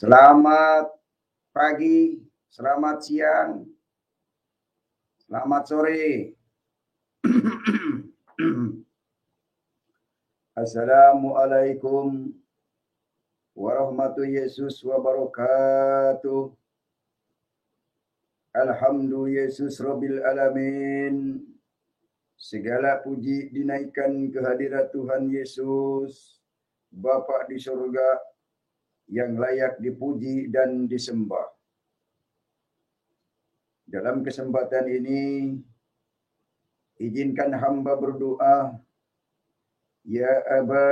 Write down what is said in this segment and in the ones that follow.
Selamat pagi, selamat siang, selamat sore. Assalamualaikum warahmatullahi wabarakatuh. Alhamdulillah Yesus Rabbil Alamin. Segala puji dinaikkan kehadirat Tuhan Yesus, Bapa di surga, yang layak dipuji dan disembah. Dalam kesempatan ini, izinkan hamba berdoa, ya Aba,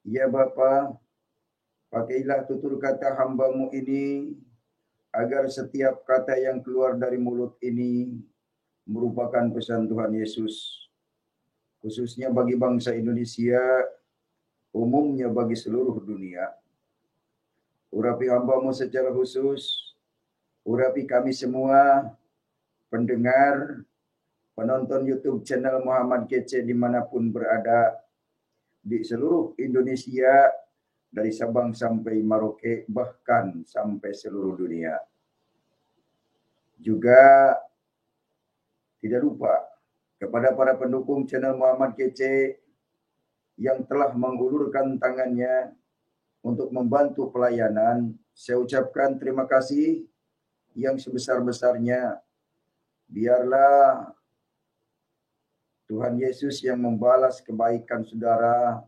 ya Bapa, pakailah tutur kata hambamu ini, agar setiap kata yang keluar dari mulut ini merupakan pesan Tuhan Yesus, khususnya bagi bangsa Indonesia, umumnya bagi seluruh dunia. Urapi hambamu secara khusus, urapi kami semua, pendengar, penonton YouTube channel Muhammad Kece dimanapun berada, di seluruh Indonesia, dari Sabang sampai Merauke, bahkan sampai seluruh dunia. Juga tidak lupa kepada para pendukung channel Muhammad Kece yang telah mengulurkan tangannya untuk membantu pelayanan. Saya ucapkan terima kasih yang sebesar-besarnya. Biarlah Tuhan Yesus yang membalas kebaikan saudara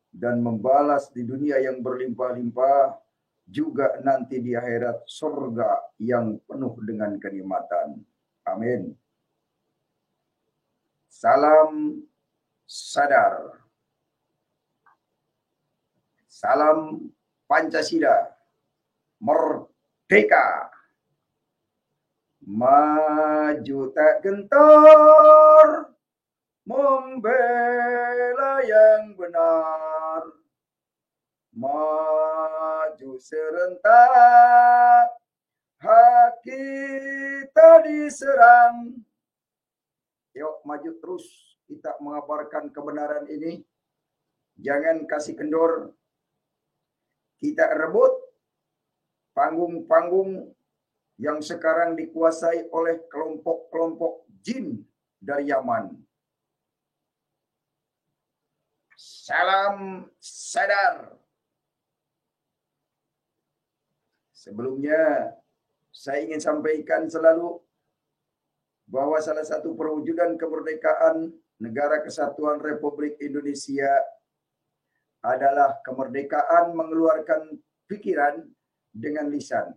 dan membalas di dunia yang berlimpah-limpah, juga nanti di akhirat surga yang penuh dengan kenikmatan. Amin. Salam sadar. Salam Pancasila. Merdeka. Maju tak gentar, membela yang benar. Maju serentak, hak kita diserang. Yuk maju terus, kita mengabarkan kebenaran ini. Jangan kasih kendor. Kita rebut panggung-panggung yang sekarang dikuasai oleh kelompok-kelompok jin dari Yaman. Salam sadar. Sebelumnya, saya ingin sampaikan selalu bahwa salah satu perwujudan kemerdekaan Negara Kesatuan Republik Indonesia adalah kemerdekaan mengeluarkan pikiran dengan lisan,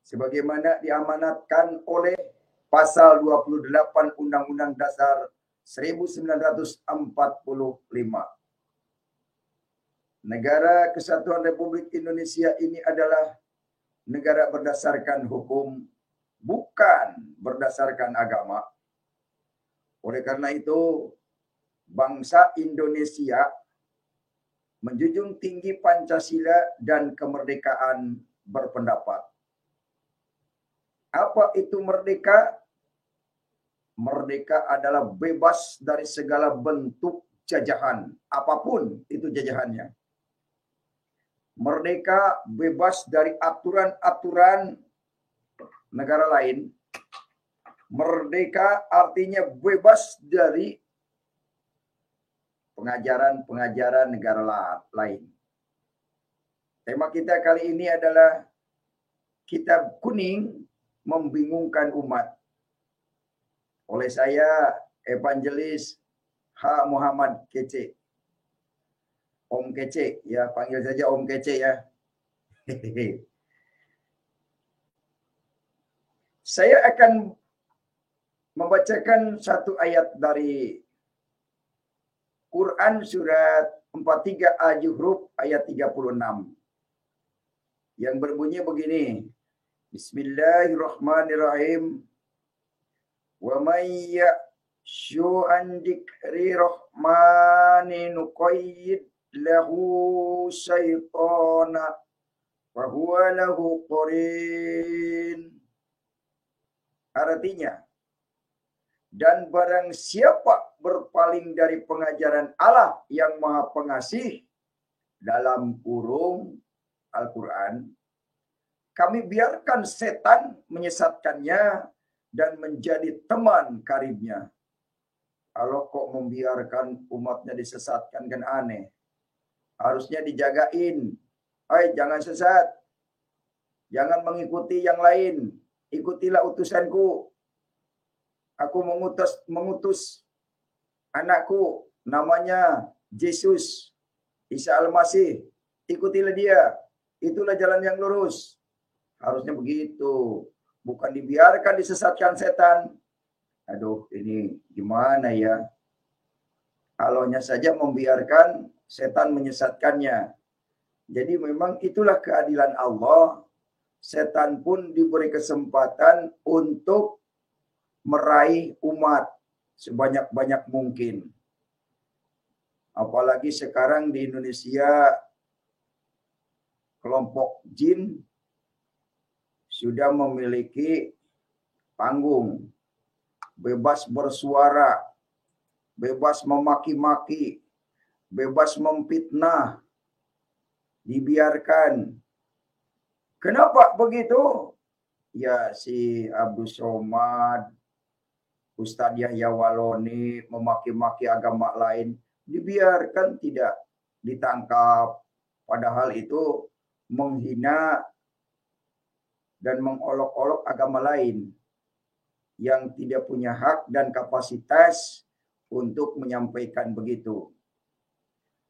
sebagaimana diamanatkan oleh pasal 28 Undang-Undang Dasar 1945. Negara Kesatuan Republik Indonesia ini adalah negara berdasarkan hukum, bukan berdasarkan agama. Oleh karena itu, bangsa Indonesia menjunjung tinggi Pancasila dan kemerdekaan berpendapat. Apa itu merdeka? Merdeka adalah bebas dari segala bentuk jajahan, apapun itu jajahannya. Merdeka bebas dari aturan-aturan negara lain. Merdeka artinya bebas dari pengajaran-pengajaran negara lain. Tema kita kali ini adalah Kitab Kuning Membingungkan Umat. Oleh saya, Evangelis H. Muhammad Kece. Om Kece, ya panggil saja Om Kece ya. Saya akan membacakan satu ayat dari Quran surat 43 Al-Zuhruf ayat 36. Yang berbunyi begini. Bismillahirrahmanirrahim. Wa may ya'shu an dzikri rahmani nuqayyid lahu syaitana wa huwa lahu qarin. Artinya, dan barang siapa berpaling dari pengajaran Allah yang Maha Pengasih dalam kurung Al-Quran, kami biarkan setan menyesatkannya dan menjadi teman karibnya. Kalau kok membiarkan umatnya disesatkan kan aneh. Harusnya dijagain. Hai, jangan sesat. Jangan mengikuti yang lain. Ikutilah utusanku. Aku mengutus anakku namanya Yesus, Isa Al-Masih. Ikutilah dia. Itulah jalan yang lurus. Harusnya begitu. Bukan dibiarkan disesatkan setan. Aduh, ini gimana ya? Allahnya saja membiarkan setan menyesatkannya. Jadi memang itulah keadilan Allah. Setan pun diberi kesempatan untuk meraih umat sebanyak-banyak mungkin. Apalagi sekarang di Indonesia, kelompok jin sudah memiliki panggung. Bebas bersuara, bebas memaki-maki, bebas memfitnah, dibiarkan. Kenapa begitu? Ya, si Abdul Somad, Ustadz Yahya Waloni memaki-maki agama lain, dibiarkan tidak ditangkap. Padahal itu menghina dan mengolok-olok agama lain yang tidak punya hak dan kapasitas untuk menyampaikan begitu.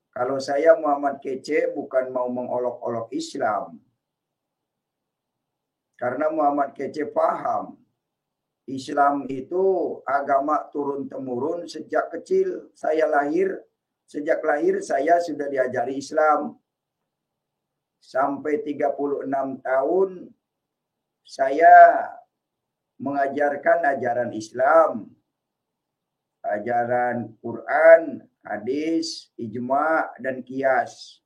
Kalau saya Muhammad Kece bukan mau mengolok-olok Islam. Karena Muhammad Kece paham Islam itu agama turun-temurun sejak kecil. Sejak lahir saya sudah diajari Islam. Sampai 36 tahun saya mengajarkan ajaran Islam, ajaran Quran, hadis, ijma, dan qiyas.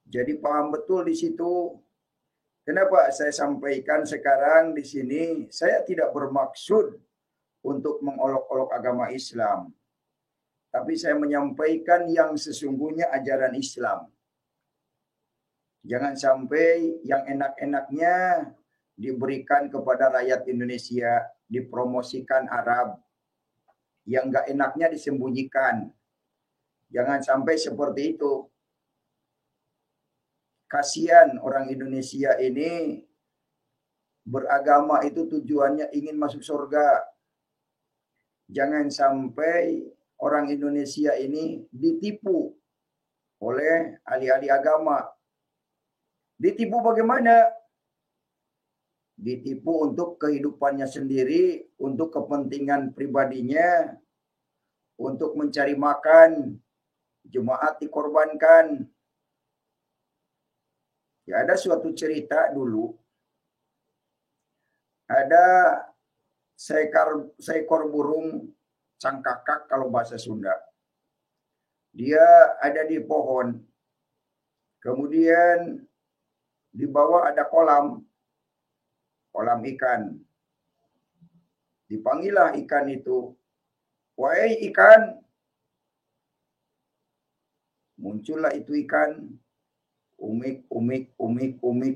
Jadi paham betul di situ. Kenapa saya sampaikan sekarang di sini? Saya tidak bermaksud untuk mengolok-olok agama Islam. Tapi saya menyampaikan yang sesungguhnya ajaran Islam. Jangan sampai yang enak-enaknya diberikan kepada rakyat Indonesia, dipromosikan Arab. Yang enggak enaknya disembunyikan. Jangan sampai seperti itu. Kasihan orang Indonesia ini beragama itu tujuannya ingin masuk surga. Jangan sampai orang Indonesia ini ditipu oleh ahli-ahli agama. Ditipu bagaimana? Ditipu untuk kehidupannya sendiri, untuk kepentingan pribadinya, untuk mencari makan, jemaat dikorbankan. Ya, ada suatu cerita dulu. Ada seekor burung cangkakak kalau bahasa Sunda. Dia ada di pohon. Kemudian di bawah ada kolam ikan. Dipanggillah ikan itu. Wahai ikan. Muncullah itu ikan. Umik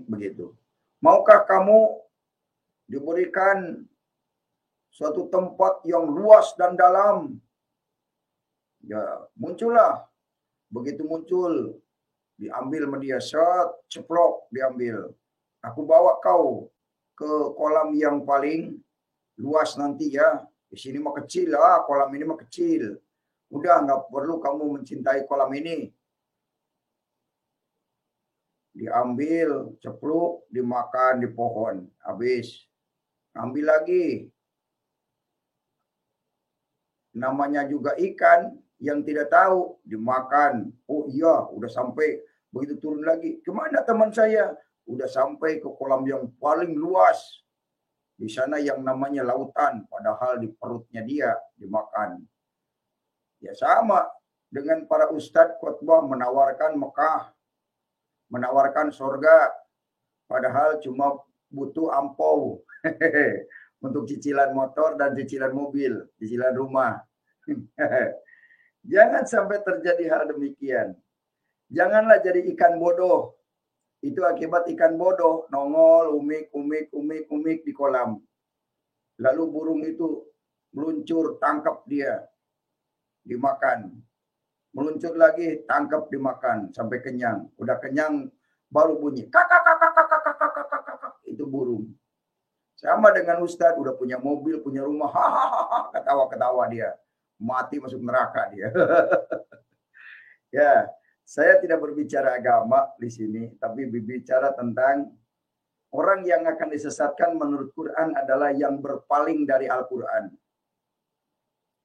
begitu. Maukah kamu diberikan suatu tempat yang luas dan dalam? Ya, muncullah. Begitu muncul, diambil media ceplok diambil. Aku bawa kau ke kolam yang paling luas nanti ya. Di sini mah kecil lah, kolam ini mah kecil. Udah nggak perlu kamu mencintai kolam ini. Diambil, cepluk, dimakan di pohon. Habis. Ambil lagi. Namanya juga ikan yang tidak tahu, dimakan. Oh iya, udah sampai. Begitu turun lagi. Kemana teman saya? Udah sampai ke kolam yang paling luas. Di sana yang namanya lautan. Padahal di perutnya dia dimakan. Ya sama dengan para ustadz khotbah menawarkan Mekah. Menawarkan surga. Padahal cuma butuh ampau. Untuk cicilan motor dan cicilan mobil. Cicilan rumah. Jangan sampai terjadi hal demikian. Janganlah jadi ikan bodoh. Itu akibat ikan bodoh nongol umik di kolam. Lalu burung itu meluncur, tangkap dia, dimakan. Meluncur lagi, tangkap, dimakan sampai kenyang. Udah kenyang baru bunyi kakak kakak kakak kakak kakak kakak. Itu burung. Sama dengan Ustadz, udah punya mobil, punya rumah, hahaha, ketawa-ketawa dia. Mati masuk neraka dia. Ya, saya tidak berbicara agama di sini, tapi berbicara tentang orang yang akan disesatkan menurut Quran adalah yang berpaling dari Al-Quran.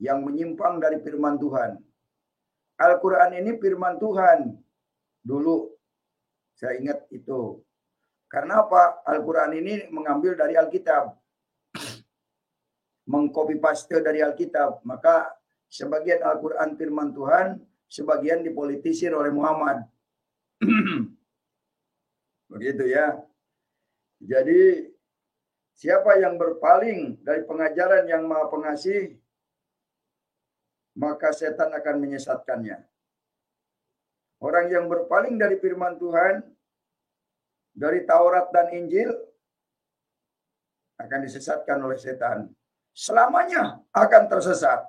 Yang menyimpang dari firman Tuhan. Al-Quran ini firman Tuhan. Dulu saya ingat itu. Karena apa? Al-Quran ini mengambil dari Alkitab. Mengcopy paste dari Alkitab. Maka sebagian Al-Quran firman Tuhan, sebagian dipolitisir oleh Muhammad. Begitu ya. Jadi siapa yang berpaling dari pengajaran yang Maha Pengasih, maka setan akan menyesatkannya. Orang yang berpaling dari firman Tuhan, dari Taurat dan Injil, akan disesatkan oleh setan. Selamanya akan tersesat.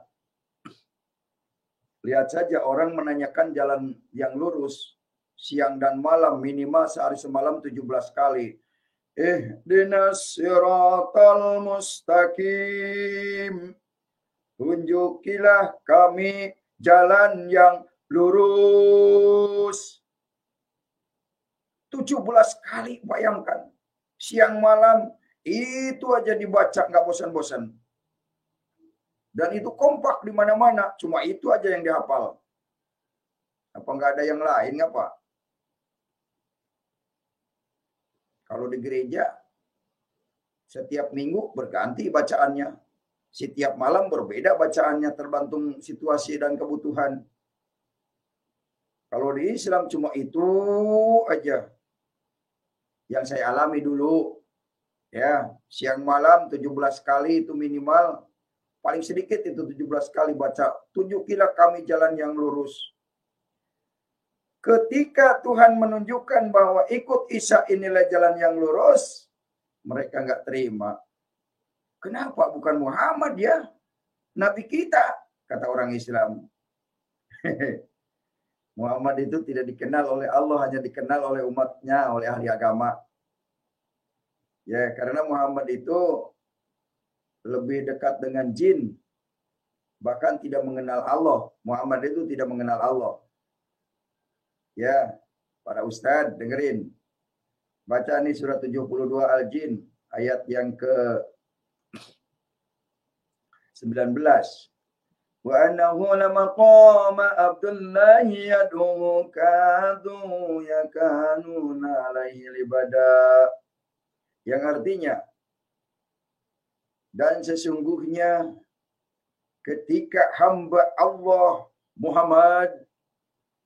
Lihat saja orang menanyakan jalan yang lurus, siang dan malam, minimal sehari semalam 17 kali. Ihdinas siratal mustaqim. Tunjukilah kami jalan yang lurus. 17 kali, bayangkan. Siang malam, itu aja dibaca, nggak bosan-bosan. Dan itu kompak di mana-mana, cuma itu aja yang dihafal. Apa nggak ada yang lain, apa? Kalau di gereja, setiap minggu berganti bacaannya. Setiap malam berbeda bacaannya, tergantung situasi dan kebutuhan. Kalau di Islam cuma itu aja yang saya alami dulu. Ya, siang malam 17 kali itu minimal. Paling sedikit itu 17 kali baca. Tunjukilah kami jalan yang lurus. Ketika Tuhan menunjukkan bahwa ikut Isa inilah jalan yang lurus, mereka nggak terima. Kenapa bukan Muhammad ya? Nabi kita, kata orang Islam. Muhammad itu tidak dikenal oleh Allah, hanya dikenal oleh umatnya, oleh ahli agama. Ya, karena Muhammad itu lebih dekat dengan jin, bahkan tidak mengenal Allah. Muhammad itu tidak mengenal Allah. Ya, para ustadz dengerin. Baca nih surat 72 Al-Jin, ayat yang ke 19. Wa annahu lamaqama Abdullahi yad'u kadu yakanuna alaihi libada. Yang artinya, dan sesungguhnya ketika hamba Allah Muhammad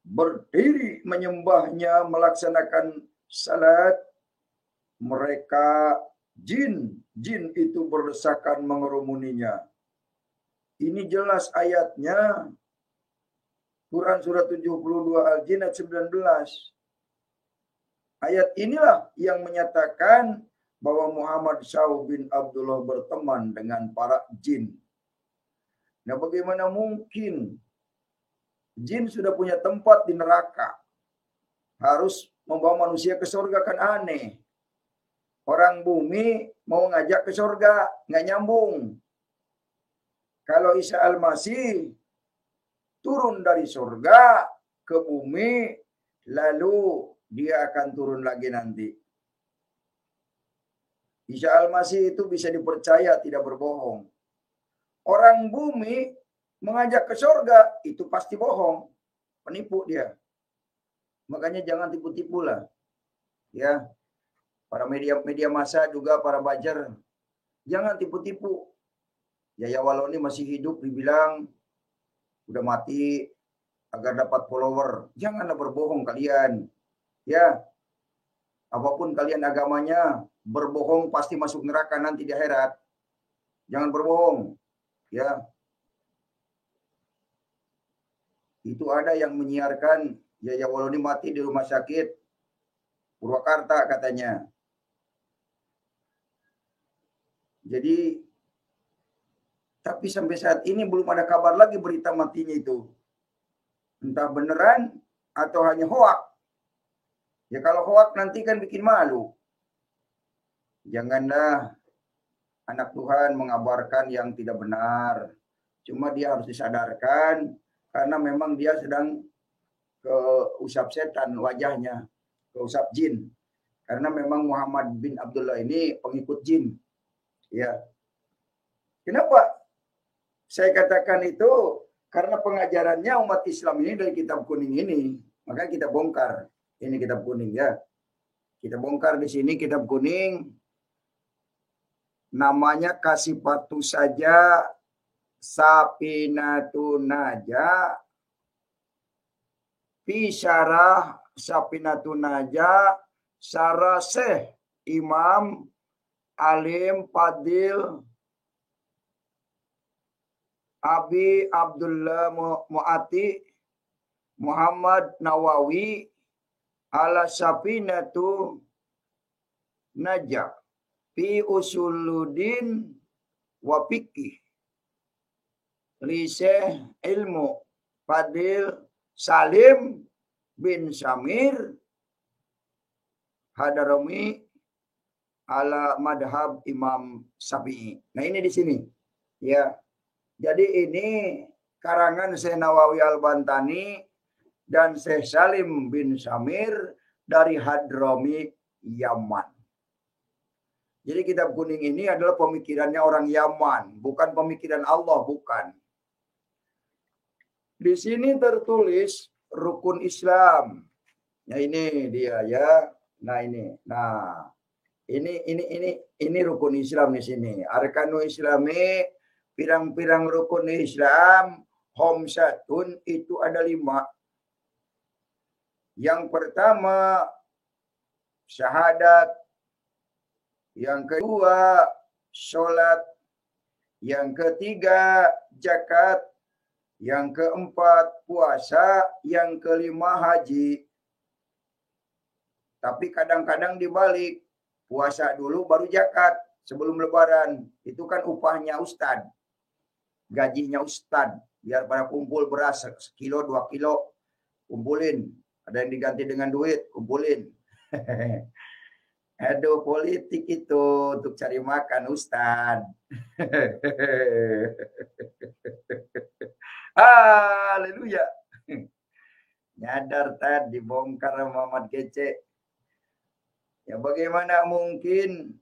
berdiri menyembahnya, melaksanakan salat, mereka jin itu berdesakan mengerumuninya. Ini jelas ayatnya. Quran surat 72 Al-Jin ayat 19. Ayat inilah yang menyatakan bahwa Muhammad Syauh bin Abdullah berteman dengan para jin. Nah, bagaimana mungkin jin sudah punya tempat di neraka, harus membawa manusia ke surga, kan aneh. Orang bumi mau ngajak ke surga, nggak nyambung. Kalau Isa Al-Masih turun dari surga ke bumi, lalu dia akan turun lagi nanti. Isa Al-Masih itu bisa dipercaya, tidak berbohong. Orang bumi mengajak ke surga, itu pasti bohong. Penipu dia. Makanya jangan tipu-tipu lah. Ya, para media massa juga, para buzzer, jangan tipu-tipu. Yaya Waloni masih hidup, dibilang udah mati agar dapat follower. Janganlah berbohong kalian. Ya, apapun kalian agamanya, berbohong pasti masuk neraka nanti di akhirat. Jangan berbohong. Ya. Itu ada yang menyiarkan Yaya Waloni mati di rumah sakit Purwakarta katanya. Jadi, tapi sampai saat ini belum ada kabar lagi berita matinya itu. Entah beneran atau hanya hoak. Ya kalau hoak nanti kan bikin malu. Janganlah anak Tuhan mengabarkan yang tidak benar. Cuma dia harus disadarkan karena memang dia sedang keusap setan wajahnya, keusap jin. Karena memang Muhammad bin Abdullah ini pengikut jin. Ya. Kenapa saya katakan itu? Karena pengajarannya umat Islam ini dari kitab kuning ini. Maka kita bongkar. Ini kitab kuning ya. Kita bongkar di sini kitab kuning. Namanya Kasih Patu Saja Sapinatun Naja. Fi Syarah Sapinatun Naja Syarah Syekh Imam Alim Fadil Abi Abdullah Mu'ati Muhammad Nawawi ala Sapinatu Najah fi usuluddin wa fiqih li Syekh Ilmu Fadil Salim bin Samir Hadarami ala madhab Imam Syafi'i. Nah ini di sini ya. Jadi ini karangan Syekh Nawawi Al-Bantani dan Syekh Salim bin Samir dari Hadrami, Yaman. Jadi kitab kuning ini adalah pemikirannya orang Yaman, bukan pemikiran Allah, bukan. Di sini tertulis rukun Islam. Ya ini dia ya. Nah ini. Nah, ini rukun Islam di sini. Arkanu Islami, pirang-pirang rukun Islam, homsatun itu ada 5. Yang pertama syahadat, yang kedua sholat, yang ketiga zakat, yang keempat puasa, yang kelima haji. Tapi kadang-kadang dibalik, puasa dulu baru zakat sebelum lebaran. Itu kan upahnya ustad, gajinya ustad. Biar pada kumpul beras 1 kilo, 2 kilo, kumpulin. Ada yang diganti dengan duit, kumpulin. Aduh, politik itu untuk cari makan ustad. Haleluya. Nyadar tadi bongkar Muhammad Kece. Ya bagaimana mungkin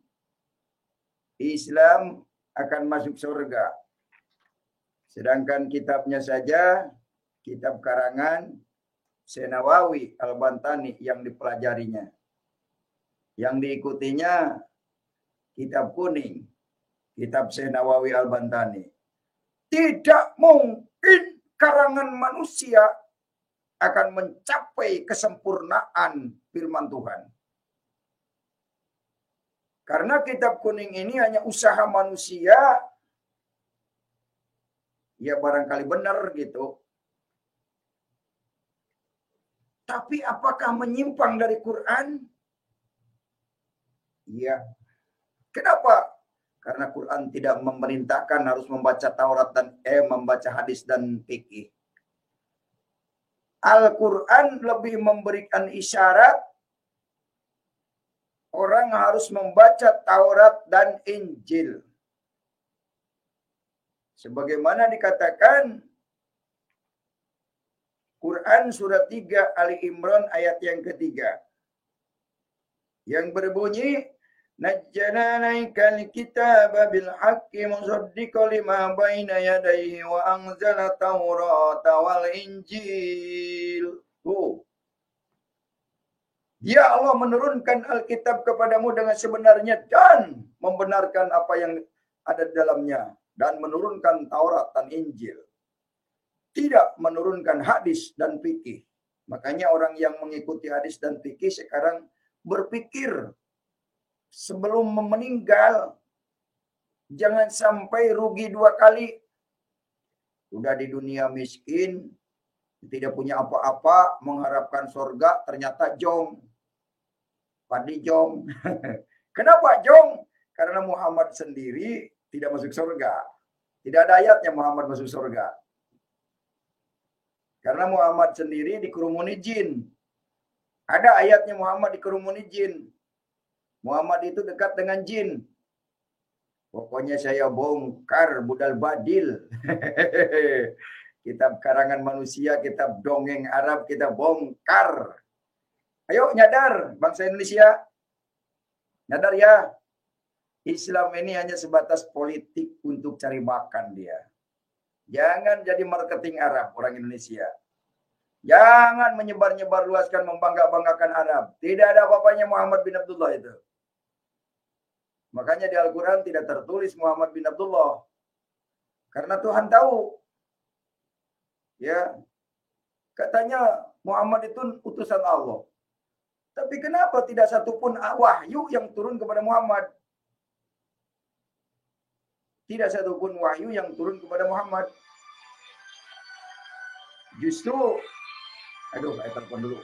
Islam akan masuk surga? Sedangkan kitabnya saja, kitab karangan Syekh Nawawi Al-Bantani yang dipelajarinya. Yang diikutinya kitab kuning, kitab Syekh Nawawi Al-Bantani. Tidak mungkin karangan manusia akan mencapai kesempurnaan firman Tuhan. Karena kitab kuning ini hanya usaha manusia, ya barangkali benar gitu. Tapi apakah menyimpang dari Quran? Iya. Kenapa? Karena Quran tidak memerintahkan harus membaca Taurat dan membaca hadis dan fikih. Al-Quran lebih memberikan isyarat orang harus membaca Taurat dan Injil. Sebagaimana dikatakan Quran surat 3 Ali Imran ayat yang ketiga. Yang berbunyi Najjana alaikal kitaba bil haqqi musaddiqan lima baina yadayhi wa anzala Taurata wal Injil. Ya Allah menurunkan Alkitab kepadamu dengan sebenarnya dan membenarkan apa yang ada di dalamnya dan menurunkan Taurat dan Injil. Tidak menurunkan hadis dan fikih. Makanya orang yang mengikuti hadis dan fikih sekarang berpikir sebelum meninggal jangan sampai rugi 2 kali. Sudah di dunia miskin, Tidak punya apa-apa, mengharapkan surga, ternyata jong. Padi jong. Kenapa jong? Karena Muhammad sendiri tidak masuk surga. Tidak ada ayatnya Muhammad masuk surga. Karena Muhammad sendiri dikerumuni jin. Ada ayatnya Muhammad dikerumuni jin. Muhammad itu dekat dengan jin. Pokoknya saya bongkar budal badil. Kitab karangan manusia, kitab dongeng Arab, kita bongkar. Ayo nyadar bangsa Indonesia. Nyadar ya. Islam ini hanya sebatas politik untuk cari makan dia. Jangan jadi marketing Arab orang Indonesia. Jangan menyebar-nyebar luaskan membangga-banggakan Arab. Tidak ada apa-apanya Muhammad bin Abdullah itu. Makanya di Al-Quran tidak tertulis Muhammad bin Abdullah. Karena Tuhan tahu. Ya, katanya Muhammad itu utusan Allah. Tapi kenapa tidak satupun wahyu yang turun kepada Muhammad? Tidak satupun wahyu yang turun kepada Muhammad. Justru, aduh, saya telepon dulu.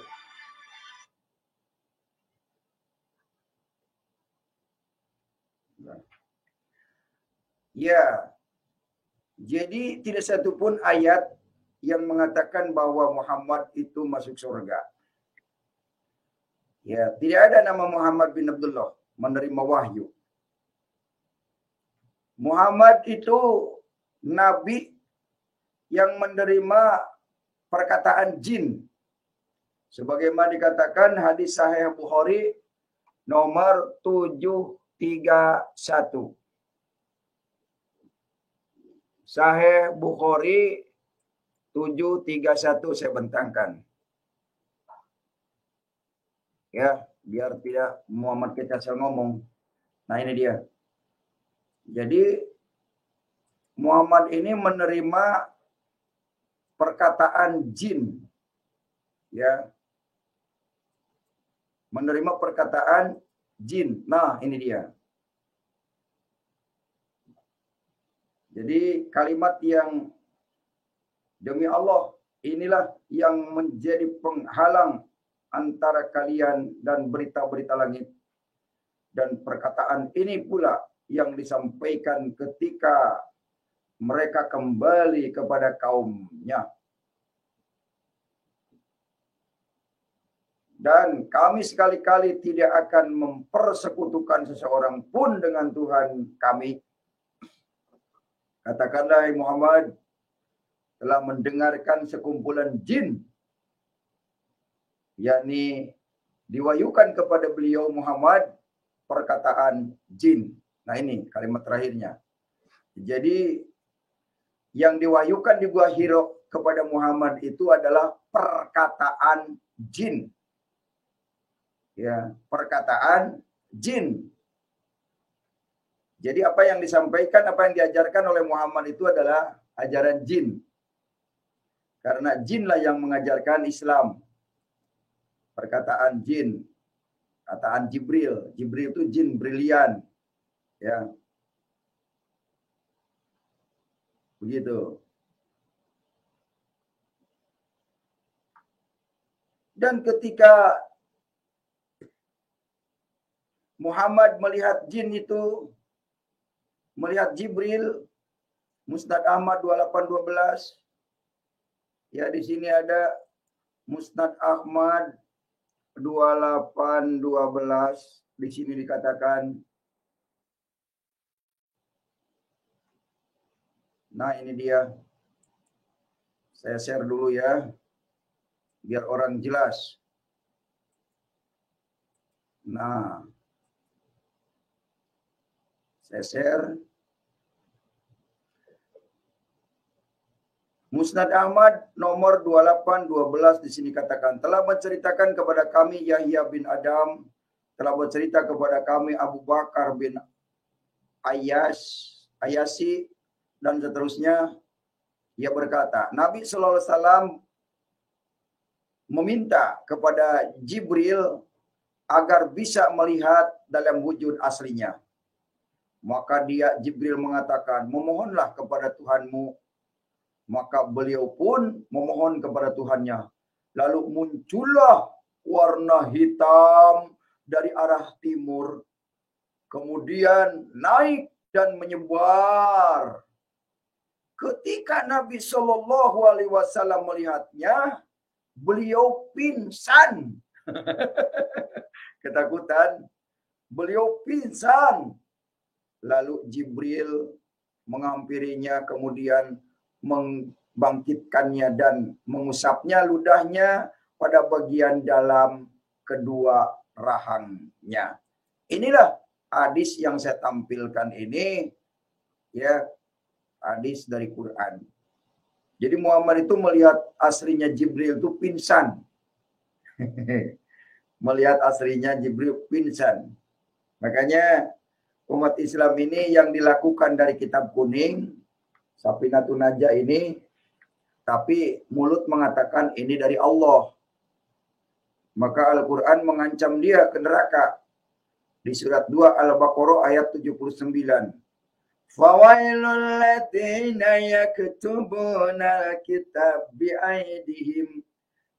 Ya, jadi tidak satupun ayat yang mengatakan bahwa Muhammad itu masuk surga. Ya, tidak ada nama Muhammad bin Abdullah menerima wahyu. Muhammad itu nabi yang menerima perkataan jin. Sebagaimana dikatakan hadis Sahih Bukhari nomor 731. Sahih Bukhari 731 saya bentangkan. Ya, biar tidak Muhammad kita asal ngomong. Nah, ini dia. Jadi Muhammad ini menerima perkataan jin. Ya. Menerima perkataan jin. Nah, ini dia. Jadi kalimat yang demi Allah, inilah yang menjadi penghalang antara kalian dan berita-berita langit. Dan perkataan ini pula yang disampaikan ketika mereka kembali kepada kaumnya. Dan kami sekali-kali tidak akan mempersekutukan seseorang pun dengan Tuhan kami. Katakanlah Muhammad telah mendengarkan sekumpulan jin, yakni diwahyukan kepada beliau Muhammad perkataan jin. Nah, ini kalimat terakhirnya. Jadi yang diwahyukan di Gua Hiro kepada Muhammad itu adalah perkataan jin. Ya, perkataan jin. Jadi apa yang disampaikan, apa yang diajarkan oleh Muhammad itu adalah ajaran jin. Karena jinlah yang mengajarkan Islam. Perkataan jin, kataan Jibril. Jibril itu jin brilian. Ya. Begitu. Dan ketika Muhammad melihat jin itu, melihat Jibril, Musnad Ahmad 2812. Ya, di sini ada Musnad Ahmad 2812. Di sini dikatakan, nah ini dia. Saya share dulu ya, biar orang jelas. Nah, saya share. Musnad Ahmad nomor 2812 di sini katakan, telah menceritakan kepada kami Yahya bin Adam, telah bercerita kepada kami Abu Bakar bin Ayasi, dan seterusnya. Ia berkata, Nabi sallallahu alaihi wasallam meminta kepada Jibril agar bisa melihat dalam wujud aslinya. Maka Jibril mengatakan, memohonlah kepada Tuhanmu Maka beliau pun memohon kepada Tuhannya. Lalu muncullah warna hitam dari arah timur. Kemudian naik dan menyebar. Ketika Nabi Shallallahu Alaihi Wasallam melihatnya, beliau pingsan. Ketakutan. Beliau pingsan. Lalu Jibril menghampirinya, kemudian membangkitkannya dan mengusapnya ludahnya pada bagian dalam kedua rahangnya. Inilah hadis yang saya tampilkan ini, ya, hadis dari Quran. Jadi Muhammad itu melihat aslinya Jibril itu pingsan. Melihat aslinya Jibril pingsan. Makanya umat Islam ini yang dilakukan dari kitab kuning, Safinatun Najah ini, tapi mulut mengatakan ini dari Allah. Maka Al-Quran mengancam dia ke neraka. Di surat 2 Al-Baqarah ayat 79. Fawailul ladzina yaktubuna al-kitab bi'aidihim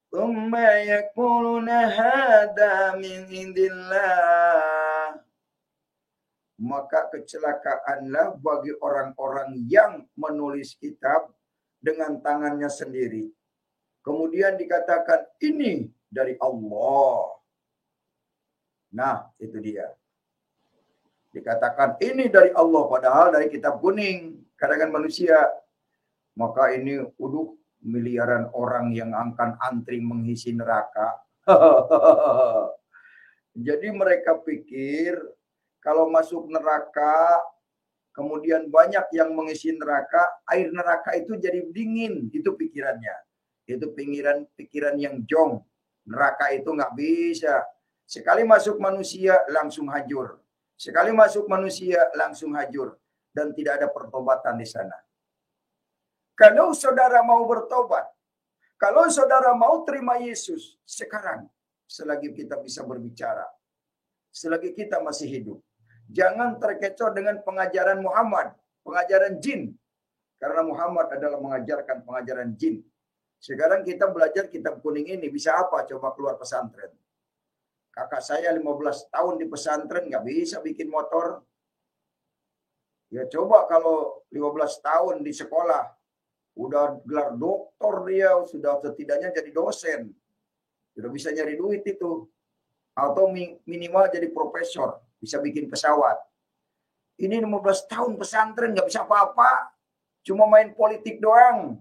thumma yaquluna hadza min indillah. Maka kecelakaanlah bagi orang-orang yang menulis kitab dengan tangannya sendiri. Kemudian dikatakan ini dari Allah. Nah, itu dia. Dikatakan ini dari Allah, padahal dari kitab kuning, karangan manusia. Maka ini miliaran orang yang akan antri mengisi neraka. Jadi mereka pikir kalau masuk neraka, kemudian banyak yang mengisi neraka, air neraka itu jadi dingin. Itu pikirannya. Itu pikiran yang jong. Neraka itu nggak bisa. Sekali masuk manusia, langsung hajur. Sekali masuk manusia, langsung hajur. Dan tidak ada pertobatan di sana. Kalau saudara mau bertobat, kalau saudara mau terima Yesus, sekarang, selagi kita bisa berbicara, selagi kita masih hidup, jangan terkecoh dengan pengajaran Muhammad, pengajaran jin. Karena Muhammad adalah mengajarkan pengajaran jin. Sekarang kita belajar kitab kuning ini, bisa apa coba keluar pesantren? Kakak saya 15 tahun di pesantren, nggak bisa bikin motor. Ya coba kalau 15 tahun di sekolah, udah gelar doktor dia, sudah setidaknya jadi dosen. Sudah bisa nyari duit itu. Atau minimal jadi profesor, bisa bikin pesawat. Ini 15 tahun pesantren, nggak bisa apa-apa. Cuma main politik doang.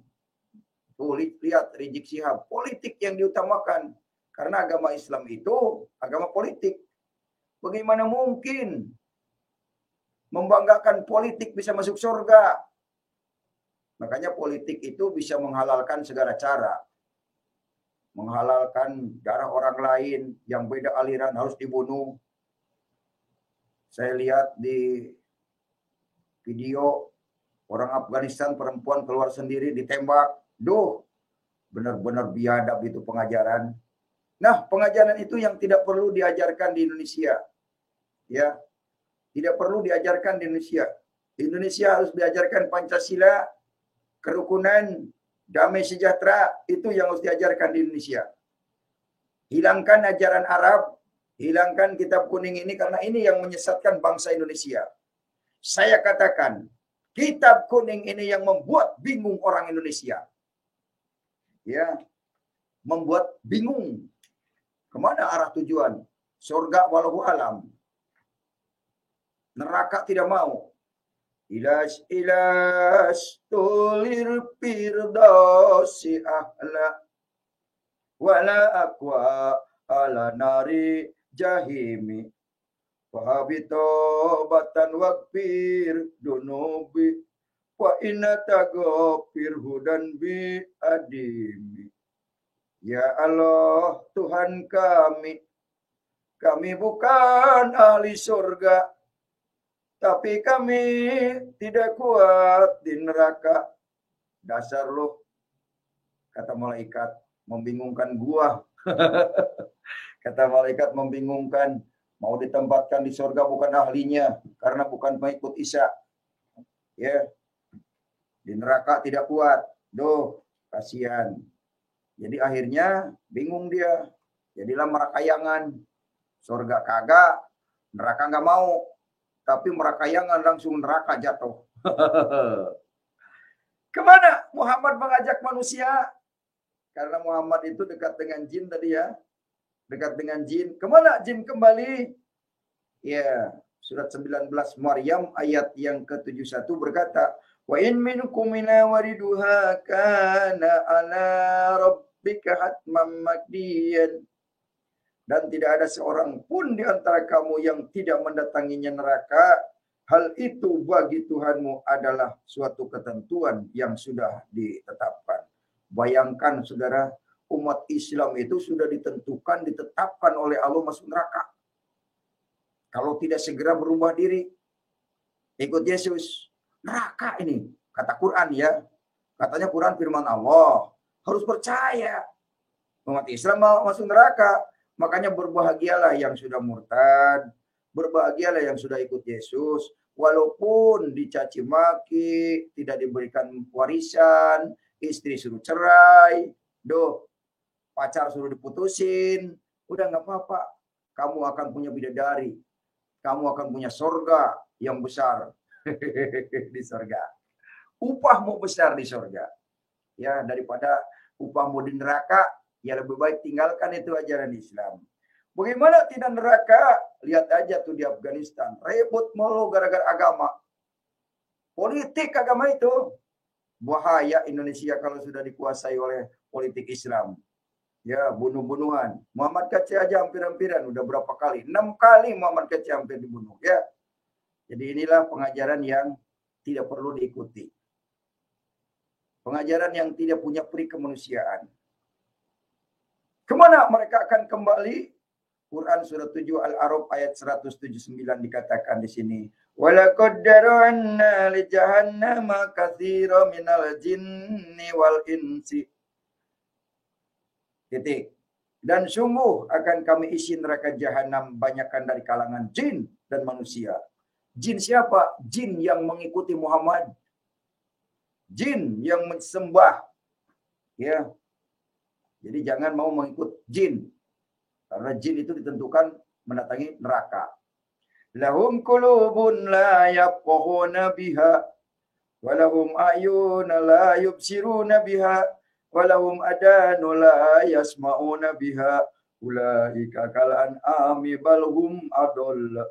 Tuh, lihat Rizik Syihab, politik yang diutamakan. Karena agama Islam itu agama politik. Bagaimana mungkin membanggakan politik bisa masuk surga? Makanya politik itu bisa menghalalkan segala cara. Menghalalkan darah orang lain yang beda aliran harus dibunuh. Saya lihat di video orang Afghanistan perempuan keluar sendiri ditembak. Duh, benar-benar biadab itu pengajaran. Nah, pengajaran itu yang tidak perlu diajarkan di Indonesia. Ya. Tidak perlu diajarkan di Indonesia. Indonesia harus diajarkan Pancasila, kerukunan, damai sejahtera, itu yang harus diajarkan di Indonesia. Hilangkan ajaran Arab, hilangkan kitab kuning ini karena ini yang menyesatkan bangsa Indonesia. Saya katakan, kitab kuning ini yang membuat bingung orang Indonesia. Ya. Membuat bingung. Kemana arah tujuan? Surga walau alam. Neraka tidak mau. Ilas tulir firdausi ahla wala aqwa ala nari jahimi wahabito batan wakfir dunubi wa inna tagofir hudan bi adimi. Ya Allah, Tuhan kami bukan ahli surga, tapi kami tidak kuat di neraka. Dasar lo, kata malaikat, membingungkan gua. Kata malaikat membingungkan, mau ditempatkan di surga bukan ahlinya, karena bukan pengikut Isa. Ya, di neraka tidak kuat. Duh, kasihan. Jadi akhirnya bingung dia. Jadilah merakayangan. Surga kagak, neraka nggak mau. Tapi merakayangan langsung neraka jatuh. Kemana Muhammad mengajak manusia? Karena Muhammad itu dekat dengan jin tadi ya. Dekat dengan jin. Kemana jin kembali? Ya, surat 19 Maryam ayat yang ke-71 berkata, "Wa in minkum ila wariduha kana ala rabbika hatman maqdiyan." Dan tidak ada seorang pun di antara kamu yang tidak mendatanginya neraka. Hal itu bagi Tuhanmu adalah suatu ketentuan yang sudah ditetapkan. Bayangkan saudara, umat Islam itu sudah ditentukan, ditetapkan oleh Allah masuk neraka. Kalau tidak segera berubah diri, ikut Yesus, neraka ini. Kata Quran ya. Katanya Quran firman Allah. Harus percaya. Umat Islam mau masuk neraka. Makanya berbahagialah yang sudah murtad. Berbahagialah yang sudah ikut Yesus. Walaupun dicaci maki, tidak diberikan warisan, istri suruh cerai, pacar suruh diputusin, udah nggak apa-apa. Kamu akan punya bidadari. Kamu akan punya surga yang besar di surga. Upahmu besar di surga. Ya, daripada upahmu di neraka, ya lebih baik tinggalkan itu ajaran Islam. Bagaimana tidak neraka? Lihat aja tuh di Afghanistan. Ribut mulu gara-gara agama. Politik agama itu. Bahaya Indonesia kalau sudah dikuasai oleh politik Islam. Ya, bunuh-bunuhan. Muhammad Kacir aja hampir-hampiran. Udah berapa kali? 6 kali Muhammad Kacir hampir dibunuh. Ya. Jadi inilah pengajaran yang tidak perlu diikuti. Pengajaran yang tidak punya peri kemanusiaan. Kemana mereka akan kembali? Quran surat 7 Al-A'raf ayat 179 dikatakan di sini. Walaqad dara'na li jahannama katsiran minal jinni wal insi. Titik. Dan sungguh akan kami isi neraka jahanam banyakkan dari kalangan jin dan manusia. Jin siapa? Jin yang mengikuti Muhammad. Jin yang mensembah. Ya. Jadi jangan mau mengikut jin. Karena jin itu ditentukan mendatangi neraka. Lahum qulubun la yafqahuna biha wa lahum a'yun la yubsiruna biha wa lahum adanu la yasma'una biha ulaika kal an'ami bal hum adall.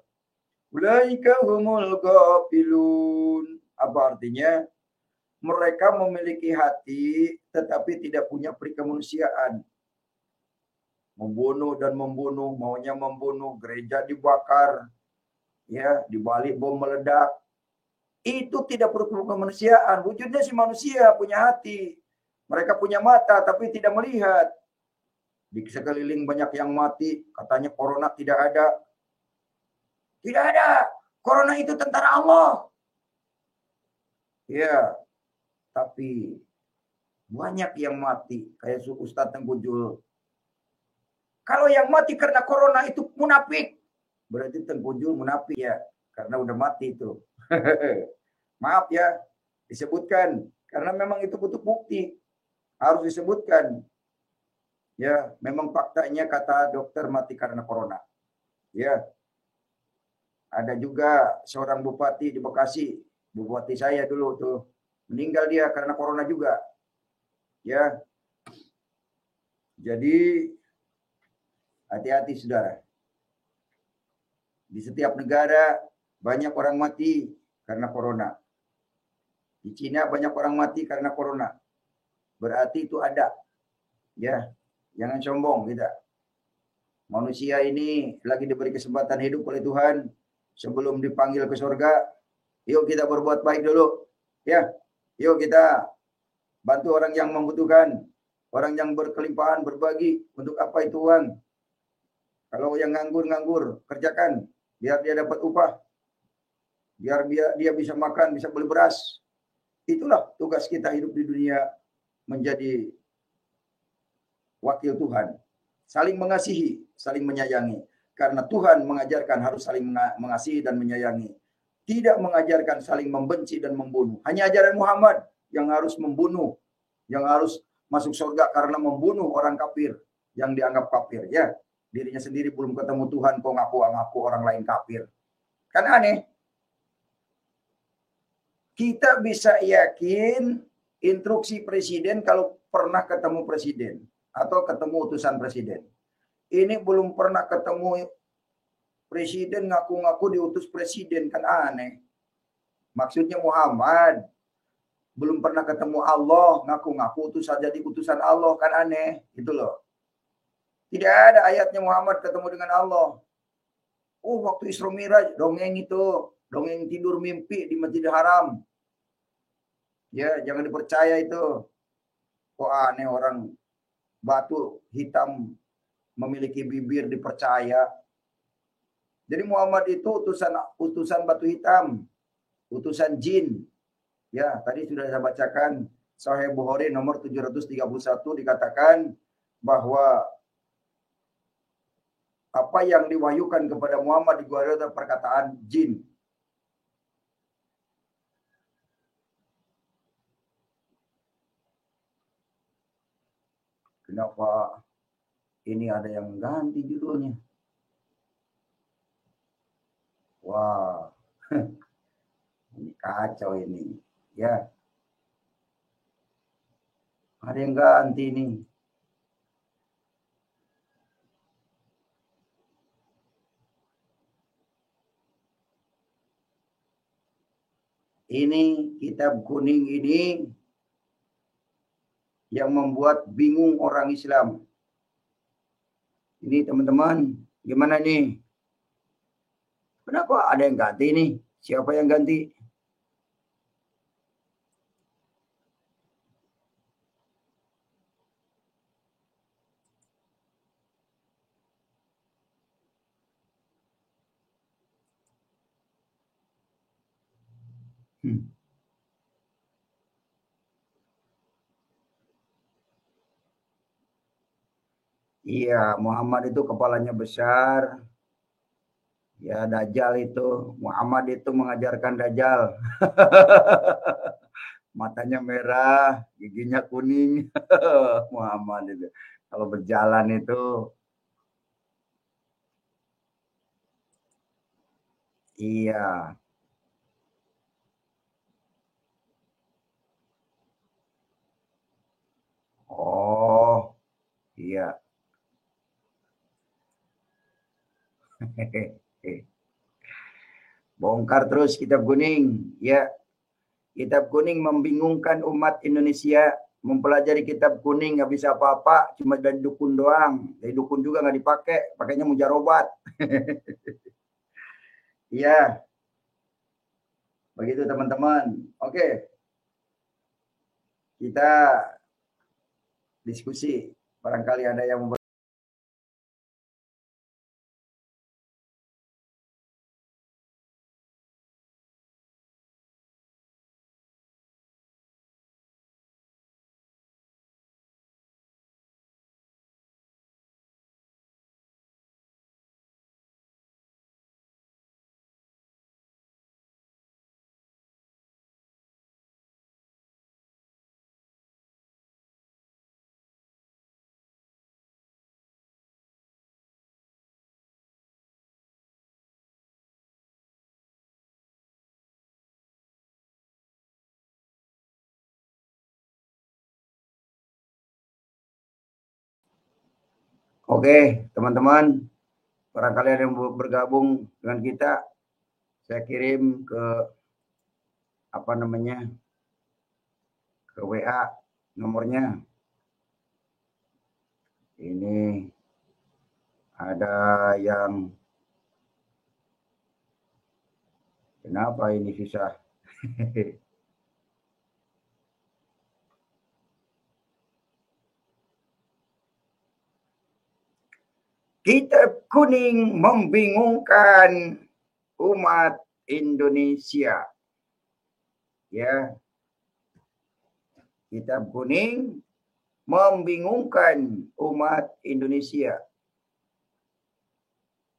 Ulaika humul ghafilun. Apa artinya? Mereka memiliki hati tetapi tidak punya peri kemanusiaan. Membunuh dan membunuh, maunya membunuh, gereja dibakar, ya, dibalik bom meledak. Itu tidak perlu kemanusiaan. Wujudnya si manusia punya hati. Mereka punya mata tapi tidak melihat. Di sekeliling banyak yang mati, katanya corona tidak ada. Tidak ada. Corona itu tentara Allah. Ya, tapi banyak yang mati. Kayak Ustadz Tengku Jul. Kalau yang mati karena corona itu munafik. Berarti Tengku Jul munafik ya. Karena udah mati itu. Maaf ya. Disebutkan. Karena memang itu butuh bukti. Harus disebutkan. Ya, memang faktanya kata dokter mati karena corona. Ya. Ada juga seorang bupati di Bekasi. Bupati saya dulu tuh. Meninggal dia karena corona juga. Ya. Jadi hati-hati saudara. Di setiap negara banyak orang mati karena corona. Di Cina banyak orang mati karena corona. Berarti itu ada. Ya, jangan sombong kita. Manusia ini lagi diberi kesempatan hidup oleh Tuhan sebelum dipanggil ke surga. Yuk kita berbuat baik dulu. Ya, yuk kita bantu orang yang membutuhkan. Orang yang berkelimpahan berbagi. Untuk apa itu uang? Kalau yang nganggur, kerjakan. Biar dia dapat upah. Biar dia bisa makan, bisa beli beras. Itulah tugas kita hidup di dunia. Menjadi wakil Tuhan. Saling mengasihi, saling menyayangi. Karena Tuhan mengajarkan harus saling mengasihi dan menyayangi. Tidak mengajarkan saling membenci dan membunuh. Hanya ajaran Muhammad yang harus membunuh. yang harus masuk surga karena membunuh orang kafir yang dianggap kafir, ya. Dirinya sendiri belum ketemu Tuhan, kok ngaku-ngaku orang lain kafir. Kan aneh. Kita bisa yakin instruksi presiden kalau pernah ketemu presiden atau ketemu utusan presiden. Ini belum pernah ketemu presiden ngaku-ngaku diutus presiden, kan aneh. Maksudnya Muhammad belum pernah ketemu Allah, ngaku-ngaku utus saja di utusan Allah, kan aneh, gitu loh. Tidak ada ayatnya Muhammad ketemu dengan Allah. Oh, waktu Isra Miraj, dongeng itu, dongeng tidur mimpi di Masjidil Haram. Ya, jangan dipercaya itu. Kok aneh orang batu hitam memiliki bibir dipercaya. Jadi Muhammad itu utusan batu hitam, utusan jin. Ya, tadi sudah saya bacakan Sahih Bukhari nomor 731 dikatakan bahwa apa yang diwahyukan kepada Muhammad di gua adalah perkataan jin. Kenapa ini ada yang ganti judulnya? Wah, ini kacau ini. Ya, ada yang ganti nih. Ini kitab kuning ini yang membuat bingung orang Islam. Ini teman-teman, gimana nih? Kenapa ada yang ganti nih? Siapa yang ganti? Iya, Muhammad itu kepalanya besar. Ya, Dajjal itu. Muhammad itu mengajarkan Dajjal. Matanya merah, giginya kuning. Muhammad itu. Kalau berjalan itu. Iya. Oh, iya. Bongkar terus kitab kuning. Ya, kitab kuning membingungkan umat Indonesia. Mempelajari kitab kuning nggak bisa apa-apa, cuma dari dukun doang. Dari dukun juga nggak dipakai, pakainya mujarobat. Iya, begitu teman-teman. Oke, kita diskusi. Barangkali ada yang mau. Oke, teman-teman, barangkali ada yang bergabung dengan kita, saya kirim ke apa namanya, ke WA nomornya. Ini ada yang kenapa ini susah? Kitab kuning membingungkan umat Indonesia. Ya. Kitab kuning membingungkan umat Indonesia.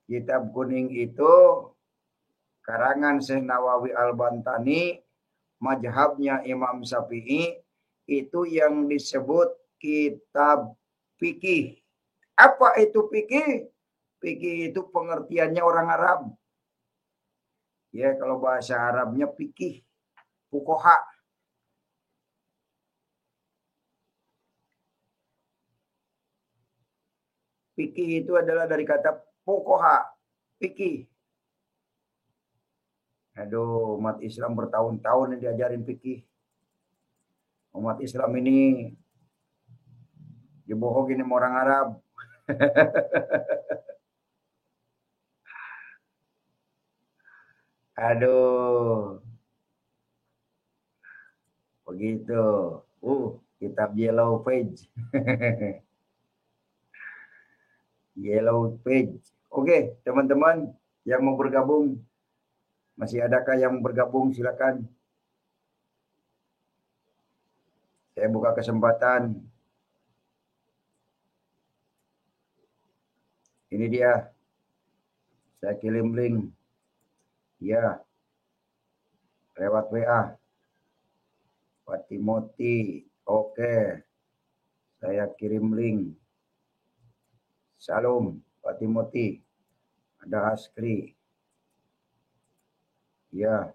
Kitab kuning itu karangan Syekh Nawawi Al-Bantani, mazhabnya Imam Syafi'i, itu yang disebut kitab fikih. Apa itu fikih? Fikih itu pengertiannya orang Arab. Ya, kalau bahasa Arabnya fikih, fuqaha. Fikih itu adalah dari kata fuqaha, fikih. Aduh, umat Islam bertahun-tahun diajarin fikih. Umat Islam ini dibohongin sama orang Arab. Aduh, begitu. Kitab Yellow Page. Yellow Page. Oke, teman-teman yang mau bergabung, masih adakah yang bergabung? Silakan. Saya buka kesempatan. Ini dia. Saya kirim link. Ya. Lewat WA. Pak Timothy. Oke. Saya kirim link. Salam, Pak Timothy. Ada Askri. Ya.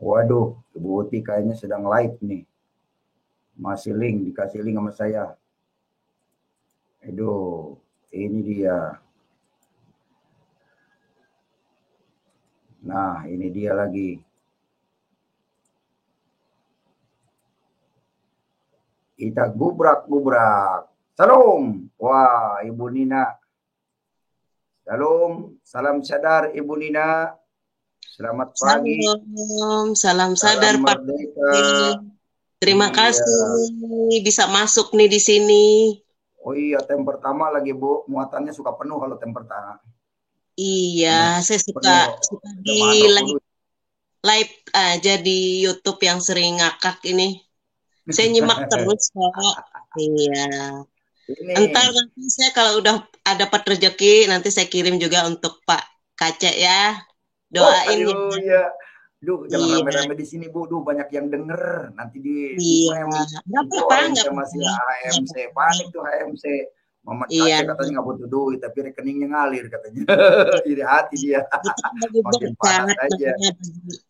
Waduh, Ibu Uti kayaknya sedang live nih. Masih link, dikasih link sama saya. Aduh, ini dia. Nah, ini dia lagi. Kita gubrak-gubrak. Salam. Wah, Ibu Nina. Salam. Salam sadar, Ibu Nina. Selamat pagi. Salam sadar Pak. Terima kasih bisa masuk nih di sini. Oh iya, tem pertama lagi Bu, muatannya suka penuh kalau tem pertama. Iya, saya suka di live aja di YouTube yang sering ngakak ini. Saya nyimak terus Pak. Iya. Entar nanti saya kalau udah dapat rezeki nanti saya kirim juga untuk Pak Kace ya. Doain ya. Duh, jangan rame-rame di sini Bu, banyak yang denger. Nanti di masih HMC, panik tuh HMC. Mama Kace katanya nggak butuh duit, tapi rekeningnya ngalir katanya. Iri hati dia. Makin panas aja.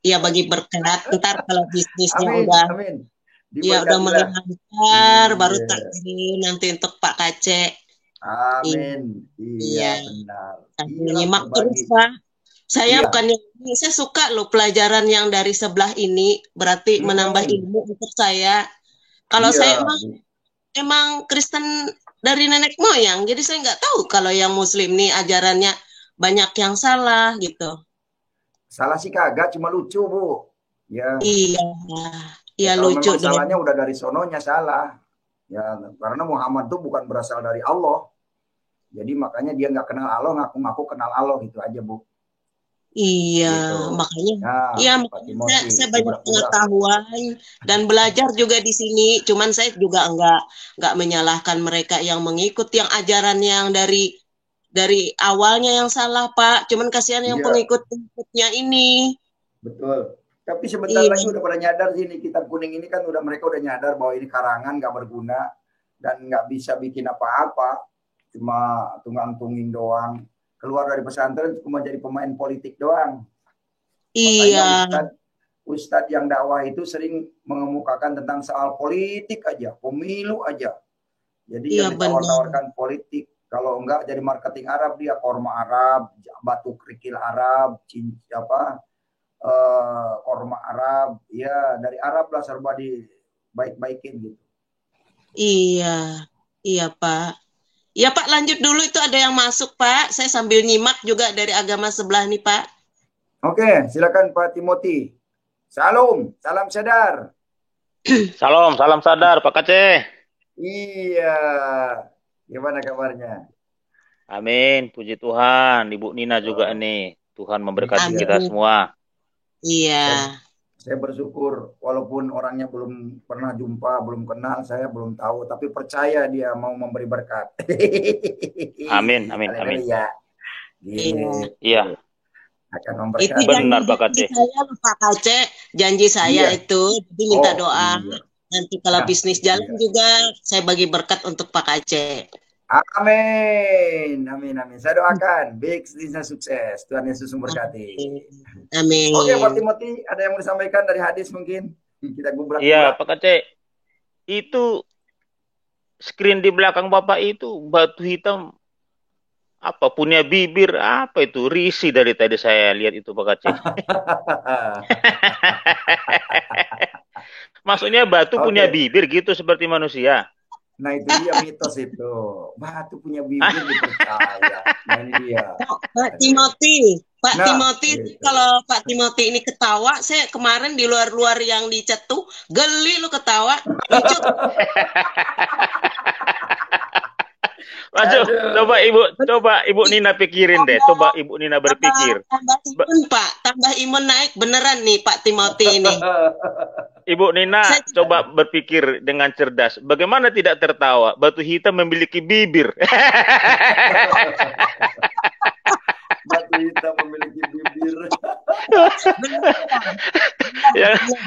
Iya, bagi berkat. Ntar kalau bisnisnya udah, ya udah mulai lancar, baru tak kirim nanti untuk Pak Kace. Amin. Iya, benar. Nyimak terus Pak. Saya bukannya, saya suka loh pelajaran yang dari sebelah ini, berarti menambah ilmu untuk saya. Kalau saya emang Kristen dari nenek moyang, jadi saya nggak tahu kalau yang Muslim nih ajarannya banyak yang salah gitu. Salah sih kagak, cuma lucu Bu. Ya. Iya lucu. Salahnya udah dari sononya salah. Ya, karena Muhammad tuh bukan berasal dari Allah. Jadi makanya dia nggak kenal Allah, ngaku-ngaku kenal Allah gitu aja Bu. Iya, gitu. Makanya saya banyak pengetahuan dan belajar juga di sini. Cuman saya juga nggak menyalahkan mereka yang mengikut yang ajaran yang dari awalnya yang salah Pak. Cuman kasihan yang pengikut-pengikutnya ini. Betul. Tapi sebentar lagi udah pada nyadar sih, kitab kuning ini kan mereka udah nyadar bahwa ini karangan nggak berguna dan nggak bisa bikin apa-apa, cuma tunggang-tungging doang. Keluar dari pesantren cuma jadi pemain politik doang. Iya. Ustadz yang dakwah itu sering mengemukakan tentang soal politik aja, pemilu aja. Jadi yang ditawar-tawarkan politik. Kalau enggak jadi marketing Arab, dia korma Arab, batu kerikil Arab, korma Arab, ya dari Arab lah serba dibaik-baikin gitu. Iya Pak. Ya Pak, lanjut dulu, itu ada yang masuk Pak. Saya sambil nyimak juga dari agama sebelah nih Pak. Oke, silakan Pak Timothy. Salam sadar. Salam sadar Pak Kace. Iya. Gimana kabarnya? Amin, puji Tuhan. Ibu Nina juga nih. Tuhan memberkati kita semua. Iya. Saya bersyukur walaupun orangnya belum pernah jumpa, belum kenal, saya belum tahu, tapi percaya dia mau memberi berkat. Amin. Ya. Iya. akan Itu memberkati. Benar, Pak janji Kacek. saya loh, Pak Kacek. Janji saya Iya. itu. Jadi minta Oh, doa. iya. Nanti kalau Nah, bisnis itu jalan dia. juga, saya bagi berkat untuk Pak Kacek. Amin. Amin, amin. Saya doakan bisnisnya sukses. Tuhan Yesus memberkati. Amin. Oke, Pak Timothy, ada yang mau disampaikan dari hadis mungkin? Kita gubrak-gubrak. Iya, Pak Kacek. Itu screen di belakang Bapak itu batu hitam apa punya bibir apa itu risi dari tadi saya lihat itu Pak Kacek. Maksudnya batu punya Oke. bibir gitu seperti manusia. Nah, itu dia mitos itu. Batu punya bibir dipercaya. Nah, ini dia. Pak Timothy, Pak Nah, Timothy, gitu. kalau Pak Timothy ini ketawa, saya kemarin di luar-luar yang di chat tuh, geli lu ketawa, lucu. Waduh, coba Ibu Nina pikirin deh, coba Ibu Nina berpikir. Tambah imun Pak, tambah imun naik beneran nih Pak Timothy ini. Ibu Nina coba berpikir dengan cerdas. Bagaimana tidak tertawa? Batu hitam memiliki bibir. Batu hitam memiliki bibir.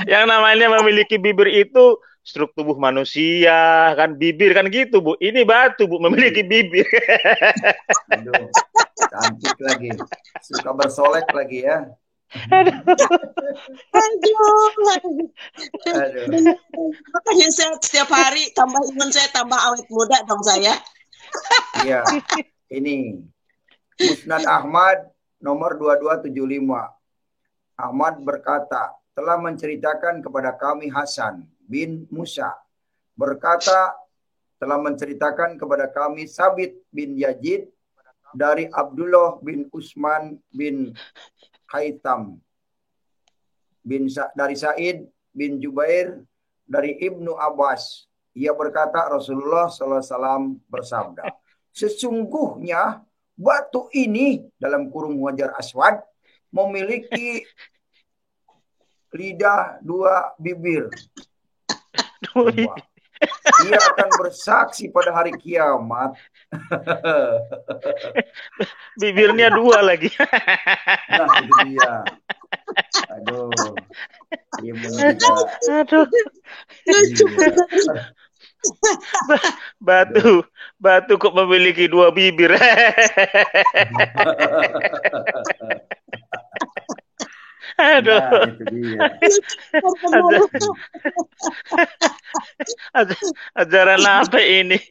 yang namanya memiliki bibir itu struktur tubuh manusia, kan bibir kan gitu, Bu. Ini batu, Bu, memiliki bibir. Aduh, cantik lagi. Suka bersolek lagi ya. Aduh. Makanya saya setiap hari tambah imun saya, tambah awet muda dong saya. Iya, ini Musnad Ahmad nomor 2275. Ahmad berkata, telah menceritakan kepada kami Hasan bin Musa. Berkata, telah menceritakan kepada kami Sabit bin Yazid dari Abdullah bin Usman bin Haitam dari Said bin Jubair dari Ibnu Abbas. Ia berkata Rasulullah SAW bersabda, sesungguhnya batu ini dalam kurung Hajar Aswad memiliki lidah dua bibir. Coba. Ia akan bersaksi pada hari kiamat. Bibirnya dua lagi. Nah, itu dia. Aduh. Aduh. Batu kok memiliki dua bibir. Aduh. Nah, itu dia. Ajaran apa ini?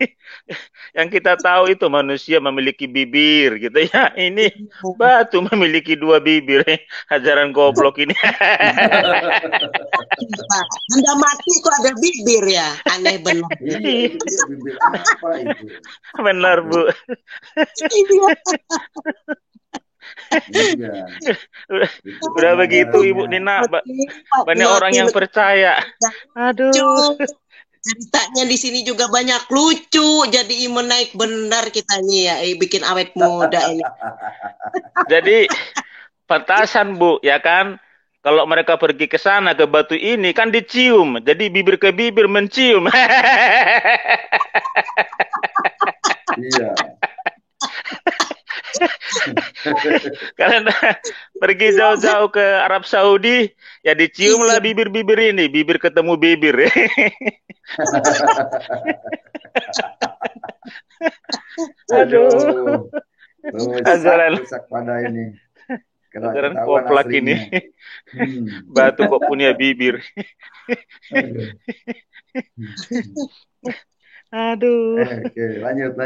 Yang kita tahu itu manusia memiliki bibir gitu ya. Ini batu memiliki dua bibir. Ajaran goblok ini. Benda mati kok ada bibir ya? Aneh benar. Iya, bibir apa itu? Benar, Bu. Iya. Udah begitu Ibu Nina, banyak orang yang percaya. Aduh. Ceritanya di sini juga banyak lucu, jadi imun naik benar kitanya ya, bikin awet muda ini. Jadi pantasan Bu, ya kan? Kalau mereka pergi ke sana ke batu ini kan dicium, jadi bibir ke bibir mencium. Iya. Karena pergi jauh-jauh ke Arab Saudi, ya diciumlah bibir-bibir ini, bibir ketemu bibir. Aduh. Rusak pada ini. Ajaran koplak ini. Batu kok punya bibir. Aduh. Oke, lanjut.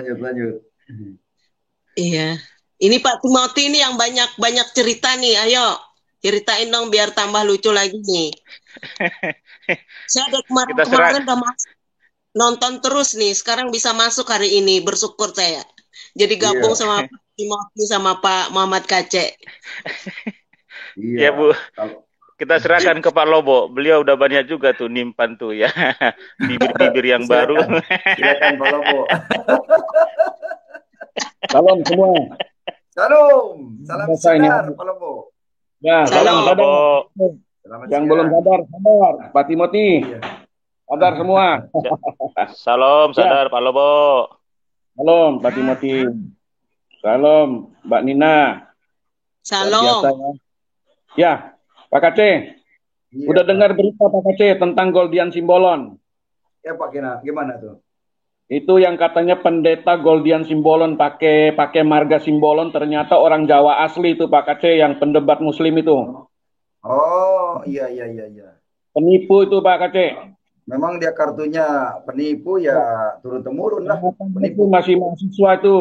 Iya. Ini Pak Timothy ini yang banyak cerita nih. Ayo, ceritain dong biar tambah lucu lagi nih. Saya udah kemarin udah nonton terus nih. Sekarang bisa masuk hari ini. Bersyukur saya. Jadi gabung sama Pak Timothy sama Pak Muhammad Kacek. Iya, Bu. Kita serahkan ke Pak Lobo. Beliau udah banyak juga tuh nimpan tuh ya. Bibir-bibir yang baru. Silakan Pak Lobo. Salam semua. Salam sadar Pak Lobo. Ya, salam sadar. Yang belum sadar. Pak Timothy. Sadar semua. Salam sadar Pak Lobo. Salam Pak Timothy. Salam Mbak Nina. Shalom. Biasa ya. Ya, Pak Kaceh. Iya, Udah Pak. dengar berita Pak Kaceh tentang Goldian Simbolon? Ya Pak Kina, gimana tuh? Itu yang katanya pendeta Goldian Simbolon pakai marga Simbolon, ternyata orang Jawa asli itu Pak Kaceh, yang pendebat Muslim itu. Oh, iya. Penipu itu Pak Kaceh. Memang dia kartunya penipu ya turun temurun lah. Itu Penipu. masih mahasiswa itu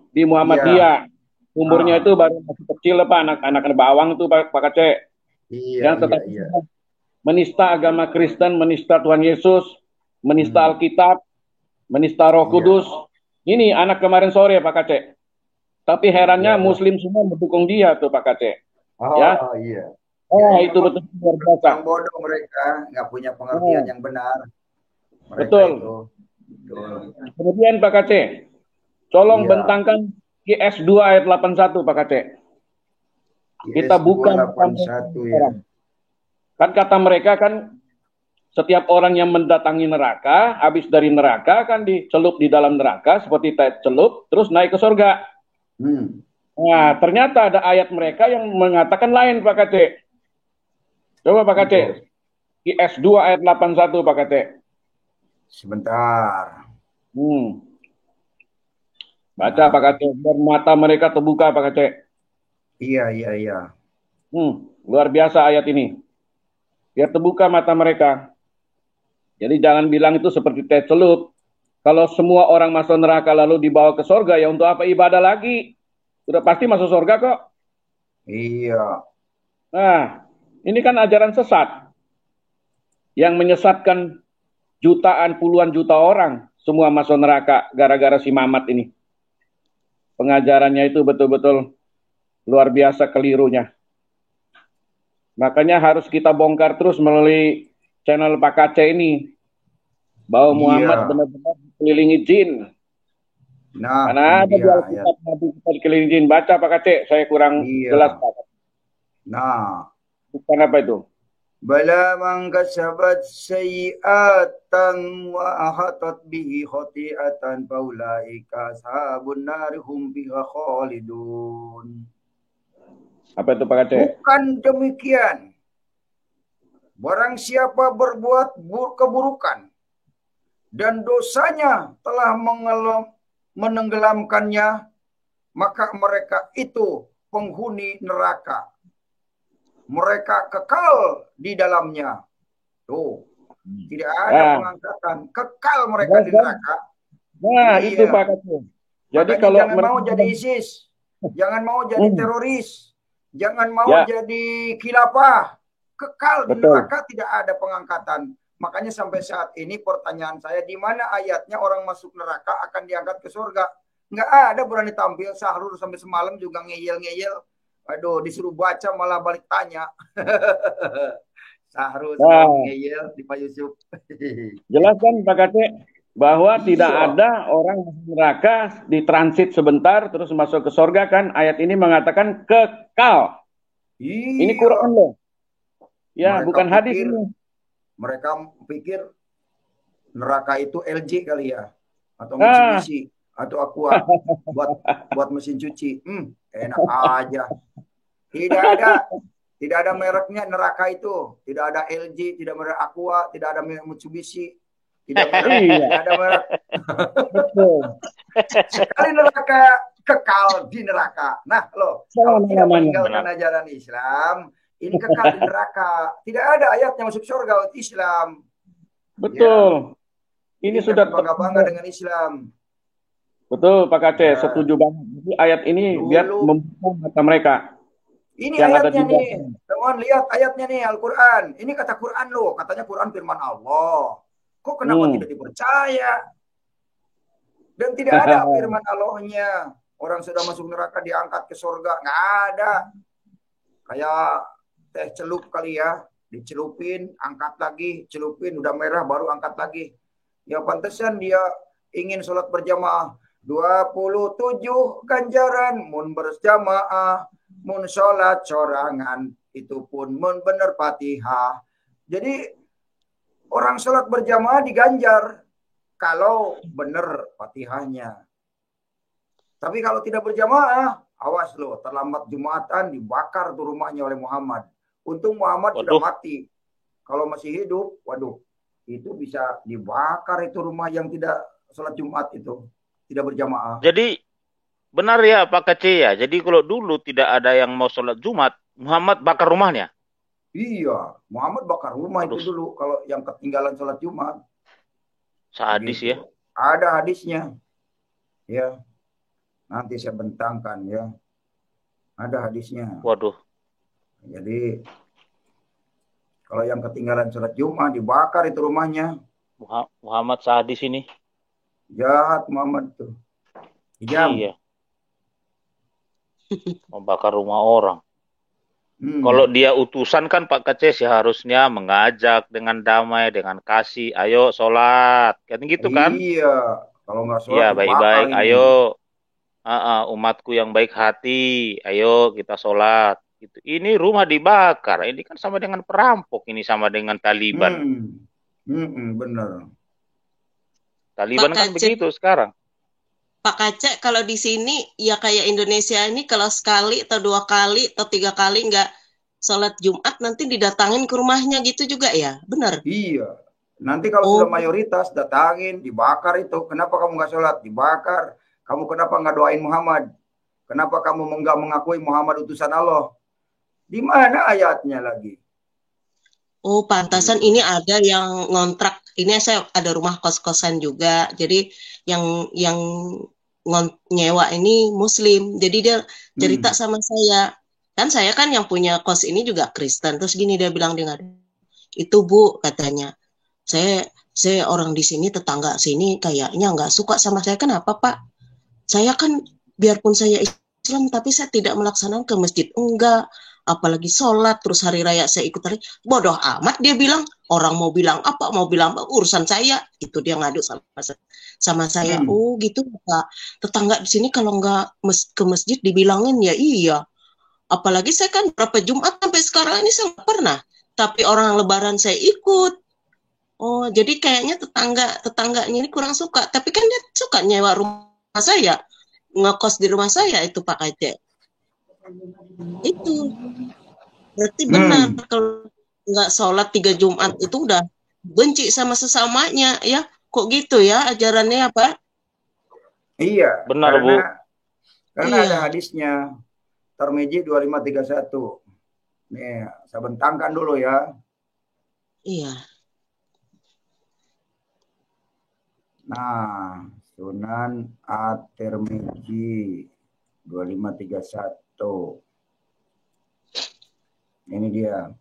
di Muhammadiyah. Umurnya itu baru masih kecil Pak, anak bawang itu Pak Kaceh. Iya. Menista agama Kristen, menista Tuhan Yesus, menista Alkitab, menista Roh Kudus. Ini anak kemarin sore Pak Kaceh. Tapi herannya Muslim semua mendukung dia tuh Pak Kaceh. Iya. Itu betul luar biasa. Yang bodoh mereka, nggak punya pengertian yang benar. Mereka Betul. Itu. Kemudian Pak Kaceh, tolong bentangkan GS 2 ayat 81 Pak Kaceh. Kita buka 81 ya. Kan kata mereka kan setiap orang yang mendatangi neraka, habis dari neraka kan dicelup di dalam neraka seperti celup, terus naik ke surga. Nah, ternyata ada ayat mereka yang mengatakan lain Pak Kaceh. Coba Pak Kaceh, GS 2 ayat 81 Pak Kaceh. Sebentar. Baca Pak Kaceh, biar mata mereka terbuka Pak Kaceh. Iya. Luar biasa ayat ini. Biar terbuka mata mereka. Jadi jangan bilang itu seperti teh celup. Kalau semua orang masuk neraka lalu dibawa ke surga, ya untuk apa ibadah lagi? Sudah pasti masuk surga kok. Iya. Nah, ini kan ajaran sesat. Yang menyesatkan jutaan, puluhan juta orang. Semua masuk neraka gara-gara si Mamat ini. Pengajarannya itu betul-betul luar biasa kelirunya. Makanya harus kita bongkar terus melalui channel Pak Kaceh ini. Bahwa Muhammad benar-benar dikelilingi jin. Nah, karena ada di Alkitab Nabi kita dikelilingi jin. Baca Pak Kaceh, saya kurang jelas Pak. Nah. Bukan apa itu? Bala man kasabat sayi'atan wa ahatat bihi khati'atan faulaika ashabun nar hum fiha khalidun. Apa itu Pak Kaceh? Bukan demikian. Barang siapa berbuat keburukan dan dosanya telah menenggelamkannya, maka mereka itu penghuni neraka. Mereka kekal di dalamnya. Tuh, tidak ada pengangkatan. Kekal mereka di neraka. Nah, itu Pak Kaceh. Jadi makanya kalau jangan mau jadi ISIS, jangan mau jadi teroris, jangan mau jadi khilafah. Kekal di neraka, tidak ada pengangkatan. Makanya sampai saat ini pertanyaan saya, di mana ayatnya orang masuk neraka akan diangkat ke surga? Nggak ada berani tampil. Sahrul sampai semalam juga ngeyel-ngeyel. Aduh, disuruh baca malah balik tanya. Sahrul ngeyel di Pak Yusuf. Jelaskan Pak Kaceh bahwa tidak ada orang masuk neraka ditransit sebentar terus masuk ke surga kan. Ayat ini mengatakan kekal. Ini Quran loh. Ya, mereka bukan hadis ini. Mereka pikir neraka itu LG kali ya, atau Mitsubishi, atau Aqua buat mesin cuci. Enak aja. Tidak ada mereknya neraka itu. Tidak ada LG, tidak ada merek Aqua, tidak ada merek Mitsubishi, tidak ada merek. Sekali neraka, kekal di neraka. Nah, loh, kalau tidak meninggalkan ajaran Islam, ini kekal di neraka. Tidak ada ayatnya masuk surga untuk Islam. Betul. Ya. Ini sudah bangga-bangga dengan Islam. Betul Pak Kaceh, setuju banget. Jadi ayat ini biar membuka mata mereka. Ini ayatnya nih. Teman lihat ayatnya nih Al-Quran. Ini kata Quran loh. Katanya Quran firman Allah. Kok kenapa tidak dipercaya? Dan tidak ada firman Allahnya. Orang sudah masuk neraka diangkat ke surga. Nggak ada. Kayak teh celup kali ya, dicelupin, angkat lagi, celupin, udah merah baru angkat lagi. Ya pantesan dia ingin sholat berjamaah. 27 ganjaran, mun berjamaah, mun sholat corangan, itu pun mun bener Fatihah. Jadi orang sholat berjamaah diganjar kalau bener Fatihahnya. Tapi kalau tidak berjamaah, Awas loh, terlambat Jumatan dibakar tuh rumahnya oleh Muhammad. Untung Muhammad Waduh. sudah mati. Kalau masih hidup, waduh, itu bisa dibakar itu rumah yang tidak sholat Jumat itu, tidak berjamaah. Jadi benar ya Pak Kece ya. Jadi kalau dulu tidak ada yang mau sholat Jumat, Muhammad bakar rumahnya. Iya, Muhammad bakar rumah itu dulu kalau yang ketinggalan sholat Jumat. Sadis Gitu. ya. Ada hadisnya. Ya. Nanti saya bentangkan ya. Ada hadisnya. Waduh. Jadi kalau yang ketinggalan sholat Jumat dibakar itu rumahnya. Muhammad sadis ini. Jahat Muhammad tuh. Iya. Membakar rumah orang. Kalau dia utusan kan Pak Kece seharusnya mengajak dengan damai, dengan kasih. Ayo sholat. Kan gitu kan? Iya. Kalau nggak sholat iya, baik-baik. Ayo. Umatku yang baik hati. Ayo kita sholat. Gitu. Ini rumah dibakar. Ini kan sama dengan perampok. Ini sama dengan Taliban. Benar. Taliban kan begitu sekarang. Pak Kacek, kalau di sini ya kayak Indonesia ini kalau sekali atau 2 kali atau 3 kali nggak sholat Jumat nanti didatangin ke rumahnya gitu juga ya, benar? Iya. Nanti kalau sudah mayoritas datangin, dibakar itu. Kenapa kamu nggak sholat? Dibakar. Kamu kenapa nggak doain Muhammad? Kenapa kamu nggak mengakui Muhammad utusan Allah? Di mana ayatnya lagi? Oh, pantasan ini ada yang ngontrak. Ini saya ada rumah kos-kosan juga. Jadi yang nyewa ini Muslim. Jadi dia cerita sama saya. Kan saya kan yang punya kos ini juga Kristen. Terus gini dia bilang itu Bu katanya. Saya orang di sini, tetangga sini kayaknya nggak suka sama saya. Kenapa Pak? Saya kan biarpun saya Islam tapi saya tidak melaksanakan ke masjid. Enggak. Apalagi sholat, terus hari raya saya ikut hari, bodoh amat dia bilang, orang mau bilang apa, urusan saya, itu dia ngadu sama saya. Oh gitu Pak, tetangga di sini kalau nggak ke masjid dibilangin ya iya, apalagi saya kan berapa Jumat sampai sekarang ini saya nggak pernah, tapi orang lebaran saya ikut. Oh jadi kayaknya tetangganya ini kurang suka, tapi kan dia suka nyewa rumah saya, ngekos di rumah saya itu Pak Aceh. Itu berarti benar kalau nggak sholat 3 Jumat itu udah benci sama sesamanya ya, kok gitu ya ajarannya Pak? Iya, benar Bu. Karena ada hadisnya Tirmidzi 2531. Nih, saya bentangkan dulu ya. Iya. Nah, Sunan At-Tirmidzi 2531. Ini dia.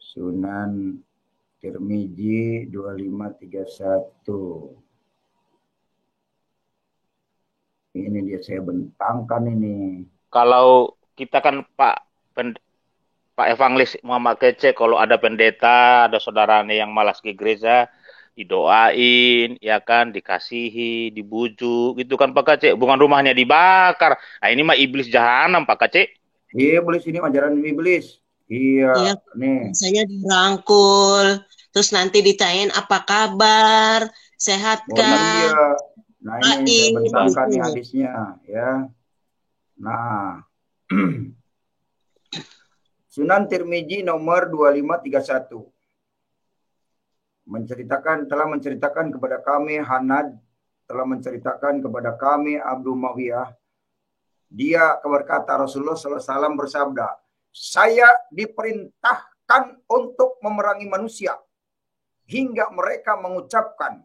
Sunan Tirmidzi 2531. Ini dia saya bentangkan ini. Kalau kita kan Pak Evangelis Muhammad Kece, kalau ada pendeta, ada saudaranya yang malas ke gereja, didoain, ya kan, dikasihi, dibujuk, gitu kan Pak Kece. Bukan rumahnya dibakar. Nah ini mah iblis jahanam Pak Kece. Iblis ini ajaran iblis. Iya, nih. Saya dirangkul, terus nanti ditanyain apa kabar, sehat kan? Iya. Nah ini saya bentangkan nih hadisnya, ya. Nah, Sunan Tirmidzi nomor 2531 telah menceritakan kepada kami Hanad, telah menceritakan kepada kami Abdul Mawiyah. Dia berkata Rasulullah SAW bersabda, saya diperintahkan untuk memerangi manusia hingga mereka mengucapkan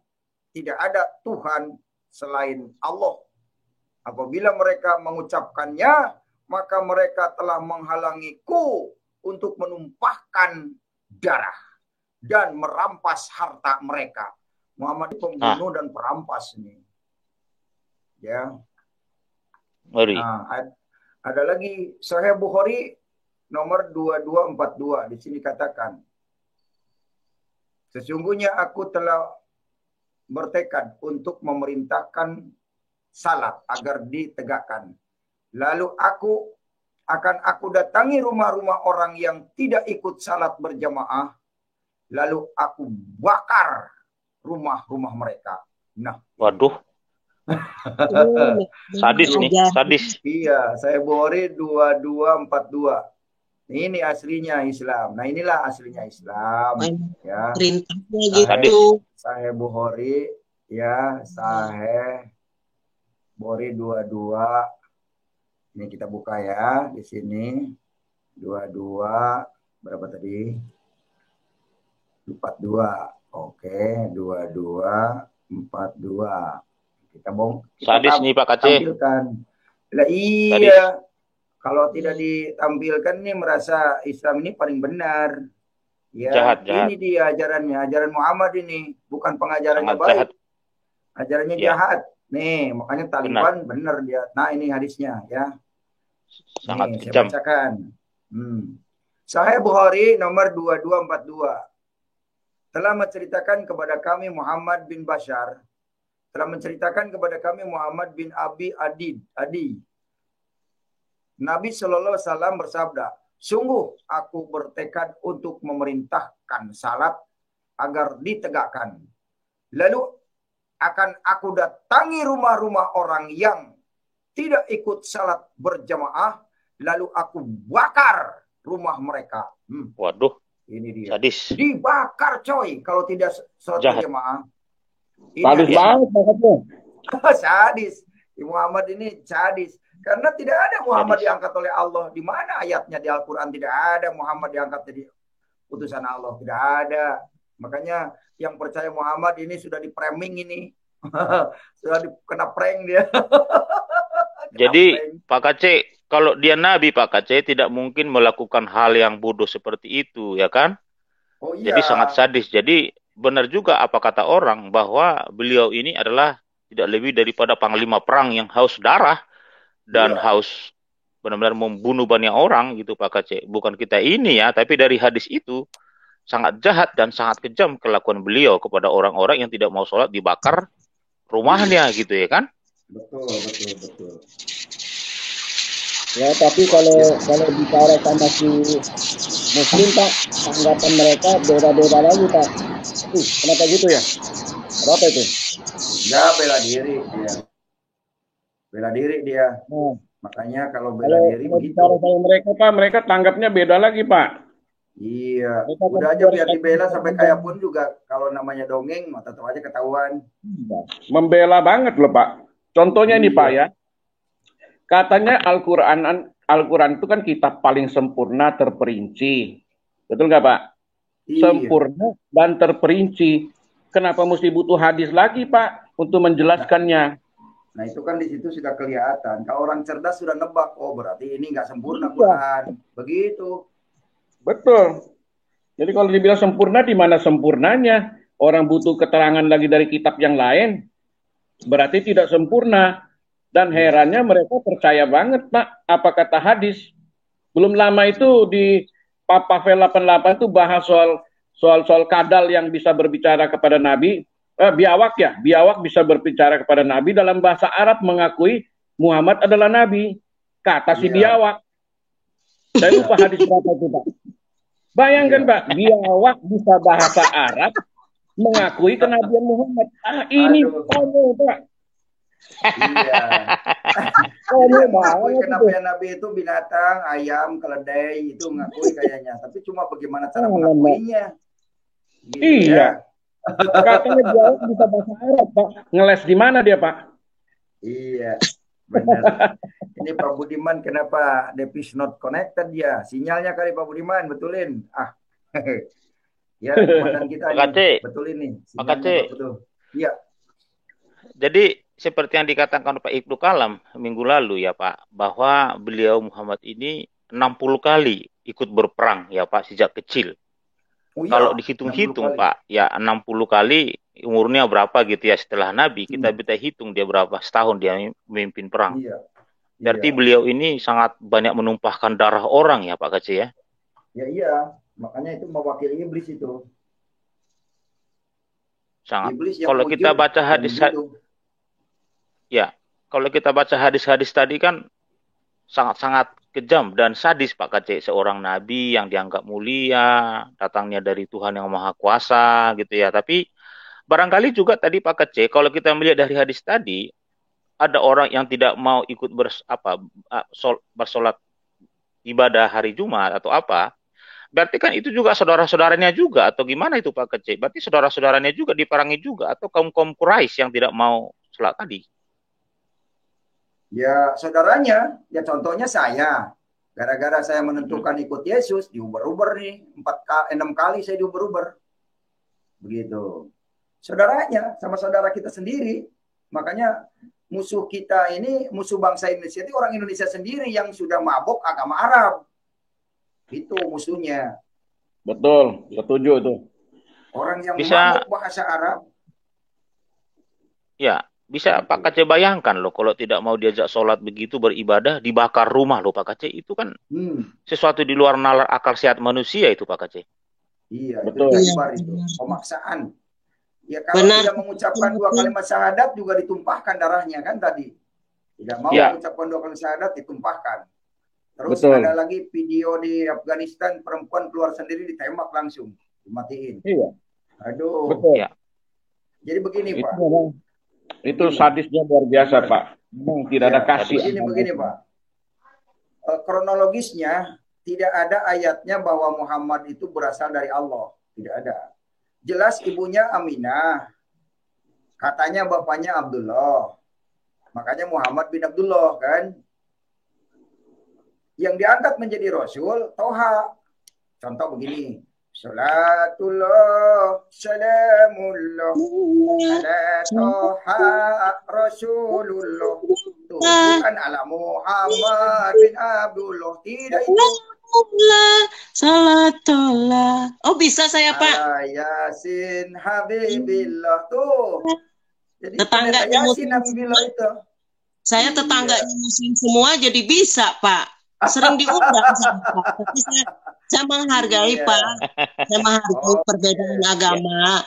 tidak ada Tuhan selain Allah. Apabila mereka mengucapkannya, maka mereka telah menghalangiku untuk menumpahkan darah dan merampas harta mereka. Muhammad pembunuh dan perampas ini. Ya. Nah, ada lagi Sahih Bukhari nomor 2242. Di sini katakan, sesungguhnya aku telah bertekad untuk memerintahkan salat agar ditegakkan. Lalu aku datangi rumah-rumah orang yang tidak ikut salat berjamaah. Lalu aku bakar rumah-rumah mereka. Nah, Waduh, sadis nih, sadis. Iya, saya Bukhari 2242. Ini aslinya Islam. Nah, inilah aslinya Islam. Ya. Perintahnya gitu. Sahih Bukhari, ya, Sahih Bukhari 22. Ini kita buka ya di sini. 22 berapa tadi? 42. Oke, 2242. Kita sadis nih Pak Kace. Tampilkan. Lah iya. Kalau tidak ditampilkan nih merasa Islam ini paling benar. Ya, jahat. Ini dia ajarannya, ajaran Muhammad ini, bukan pengajarannya baik. Jahat. Ajarannya jahat. Nih, makanya Taliban benar dia. Nah, ini hadisnya ya. Sangat nih, saya bacakan. Sahih Bukhari nomor 2242. Telah menceritakan kepada kami Muhammad bin Bashar, telah menceritakan kepada kami Muhammad bin Abi Adi. Nabi Shallallahu Alaihi Wasallam bersabda, sungguh aku bertekad untuk memerintahkan salat agar ditegakkan. Lalu akan aku datangi rumah-rumah orang yang tidak ikut salat berjamaah, lalu aku bakar rumah mereka. Waduh, ini dia. Sadis. Dibakar coy kalau tidak salat berjamaah. Sadis banget. Sadis. Muhammad ini sadis. Karena tidak ada Muhammad diangkat oleh Allah. Di mana ayatnya di Al-Quran tidak ada Muhammad diangkat jadi utusan Allah. Tidak ada. Makanya yang percaya Muhammad ini sudah di-framing ini. Sudah kena prank dia. Jadi Pak Kace, kalau dia Nabi Pak Kace tidak mungkin melakukan hal yang bodoh seperti itu, ya kan? Oh, iya. Jadi sangat sadis. Jadi benar juga apa kata orang bahwa beliau ini adalah tidak lebih daripada panglima perang yang haus darah. Dan haus benar-benar membunuh banyak orang gitu Pak Kace. Bukan kita ini ya, tapi dari hadis itu sangat jahat dan sangat kejam kelakuan beliau kepada orang-orang yang tidak mau sholat, dibakar rumahnya gitu ya kan? Betul. Ya, tapi kalau bicara sama si Muslim Pak, tanggapan mereka beda-beda lagi Pak. Kenapa gitu ya? Apa itu? Ya, bela diri dia. Bela diri dia. Makanya kalau bela diri begitu. Kalau sama mereka Pak, mereka tanggapnya beda lagi Pak. Iya. Udah aja biar dibela sampai kaya pun juga kalau namanya dongeng tetap aja ketahuan. Membela banget loh Pak. Contohnya ini Pak ya. Katanya Al-Quran itu kan kitab paling sempurna terperinci. Betul nggak Pak? Iya. Sempurna dan terperinci. Kenapa mesti butuh hadis lagi Pak untuk menjelaskannya? Nah itu kan di situ sudah kelihatan. Kalau orang cerdas sudah nebak, oh berarti ini nggak sempurna Quran. Begitu. Betul. Jadi kalau dibilang sempurna, di mana sempurnanya? Orang butuh keterangan lagi dari kitab yang lain. Berarti tidak sempurna. Dan herannya mereka percaya banget Pak apa kata hadis. Belum lama itu di Pavel 88 itu bahas soal kadal yang bisa berbicara kepada Nabi. Biawak bisa berbicara kepada Nabi dalam bahasa Arab mengakui Muhammad adalah Nabi. Kata si biawak. Saya lupa hadis berapa itu Pak. Bayangkan Pak, biawak bisa bahasa Arab mengakui kenabian Muhammad. Ini konyol Pak. Iya. Mengakui kenabian Nabi itu binatang, ayam, keledai itu mengakui kayaknya. Tapi cuma bagaimana cara mengakuinya. Gitu, iya. Katanya dia bisa bahasa Arab, Pak. Ngeles di mana dia, Pak? Iya, benar. Ini Pak Budiman kenapa Device not connected dia? Sinyalnya kali Pak Budiman, betulin. Ya, komandan kita nih, betulin nih. Pak Kace. Iya. Jadi seperti yang dikatakan Pak Ibnu Kalam minggu lalu ya Pak, bahwa beliau Muhammad ini 60 kali ikut berperang ya Pak sejak kecil. Oh, iya, kalau dihitung-hitung Pak, ya 60 kali umurnya berapa gitu ya setelah Nabi, kita bisa hitung dia berapa setahun dia memimpin perang. Iya. Berarti beliau ini sangat banyak menumpahkan darah orang ya Pak Kace ya? Ya iya, makanya itu mewakili iblis itu. Sangat. Kalau kita baca kalau kita baca hadis-hadis tadi kan sangat-sangat kejam dan sadis Pak Kace, seorang nabi yang dianggap mulia, datangnya dari Tuhan yang Maha Kuasa gitu ya. Tapi barangkali juga tadi Pak Kece, kalau kita melihat dari hadis tadi, ada orang yang tidak mau ikut bersolat ibadah hari Jumat atau apa, berarti kan itu juga saudara-saudaranya juga, atau gimana itu Pak Kece? Berarti saudara-saudaranya juga diperangi juga, atau kaum-kaum Quraisy yang tidak mau sholat tadi? Ya saudaranya, ya contohnya saya. Gara-gara saya menentukan ikut Yesus, diuber-uber nih. 6 kali saya diuber-uber. Begitu. Saudaranya, sama saudara kita sendiri. Makanya musuh kita ini, musuh bangsa Indonesia itu orang Indonesia sendiri yang sudah mabuk agama Arab. Itu musuhnya. Betul, setuju itu. Orang yang Bisa, mabuk bahasa Arab. ya, bisa Pak Kece bayangkan loh, kalau tidak mau diajak sholat begitu, beribadah, dibakar rumah loh Pak Kece. Itu kan sesuatu di luar nalar akal sehat manusia itu Pak Kece. Iya, betul. Itu kembar itu, pemaksaan. Ya kalau tidak mengucapkan 2 kalimat syahadat juga ditumpahkan darahnya kan tadi. Tidak mau mengucapkan 2 kalimat syahadat ditumpahkan. Terus ada lagi video di Afghanistan, perempuan keluar sendiri ditembak langsung, dimatiin. Iya. Aduh. Betul. Ya. Jadi begini Pak. Itu sadisnya luar biasa Pak. Memang tidak ada kasih. Begini Pak. Kronologisnya tidak ada ayatnya bahwa Muhammad itu berasal dari Allah. Tidak ada. Jelas ibunya Aminah. Katanya bapaknya Abdullah. Makanya Muhammad bin Abdullah kan. Yang diangkat menjadi Rasul, Toha. Contoh begini. Salatullah, salamullah, ala Toha Rasulullah. Tuh, bukan ala Muhammad bin Abdullah. Tidak itu. Salatullah. Oh bisa saya Pak. Yasin Habibillah tuh. Jadi tetangganya Yasin Habibillah itu. Saya tetangganya Muslim semua jadi bisa Pak. Sering diundang sama Pak. Tapi saya menghargai Pak. Saya menghargai perbedaan agama.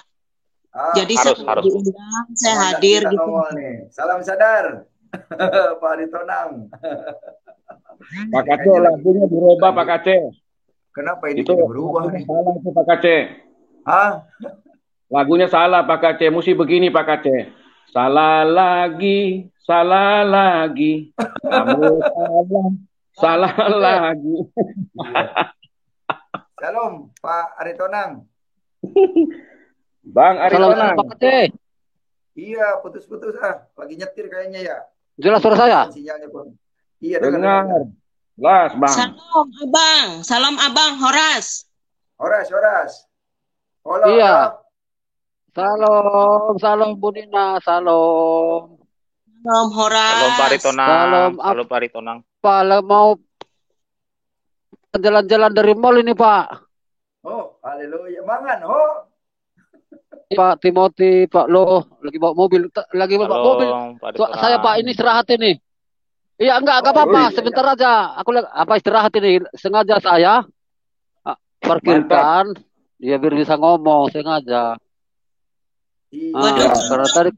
Jadi harus. diundang, saya hadir gitu. Salam sadar. Pak Aritonang. Pak Kece, lagunya dirubah Pak Kece. Kenapa ini itu berubah nih? Salah itu Pak Kece. Hah? Lagunya salah Pak Kece. Mesti begini Pak Kece. Salah lagi. Kamu salah lagi. Salam Pak Aritonang. Bang Aritonang. Pak Kece. Iya, putus-putus lagi nyetir kayaknya ya. Jelas suara saya? Sinyalnya Bang. Iya, dengar. Jelas, Bang. Salam Abang Horas. Horas. Halo. Iya. Salam Budina, salam. Salam Horas. Salam Pak Aritonang. Salam Pak Aritonang. Pak, mau jalan-jalan dari mall ini, Pak. Oh, haleluya. Mangan, Pak Timothy, Pak Lo, lagi bawa mobil. Mobil. Saya Pak ini istirahat ini. Iya, enggak apa-apa. Sebentar aja. Aku istirahat ini. Sengaja saya parkirkan. Ya biar bisa ngomong, sengaja. Karena tadi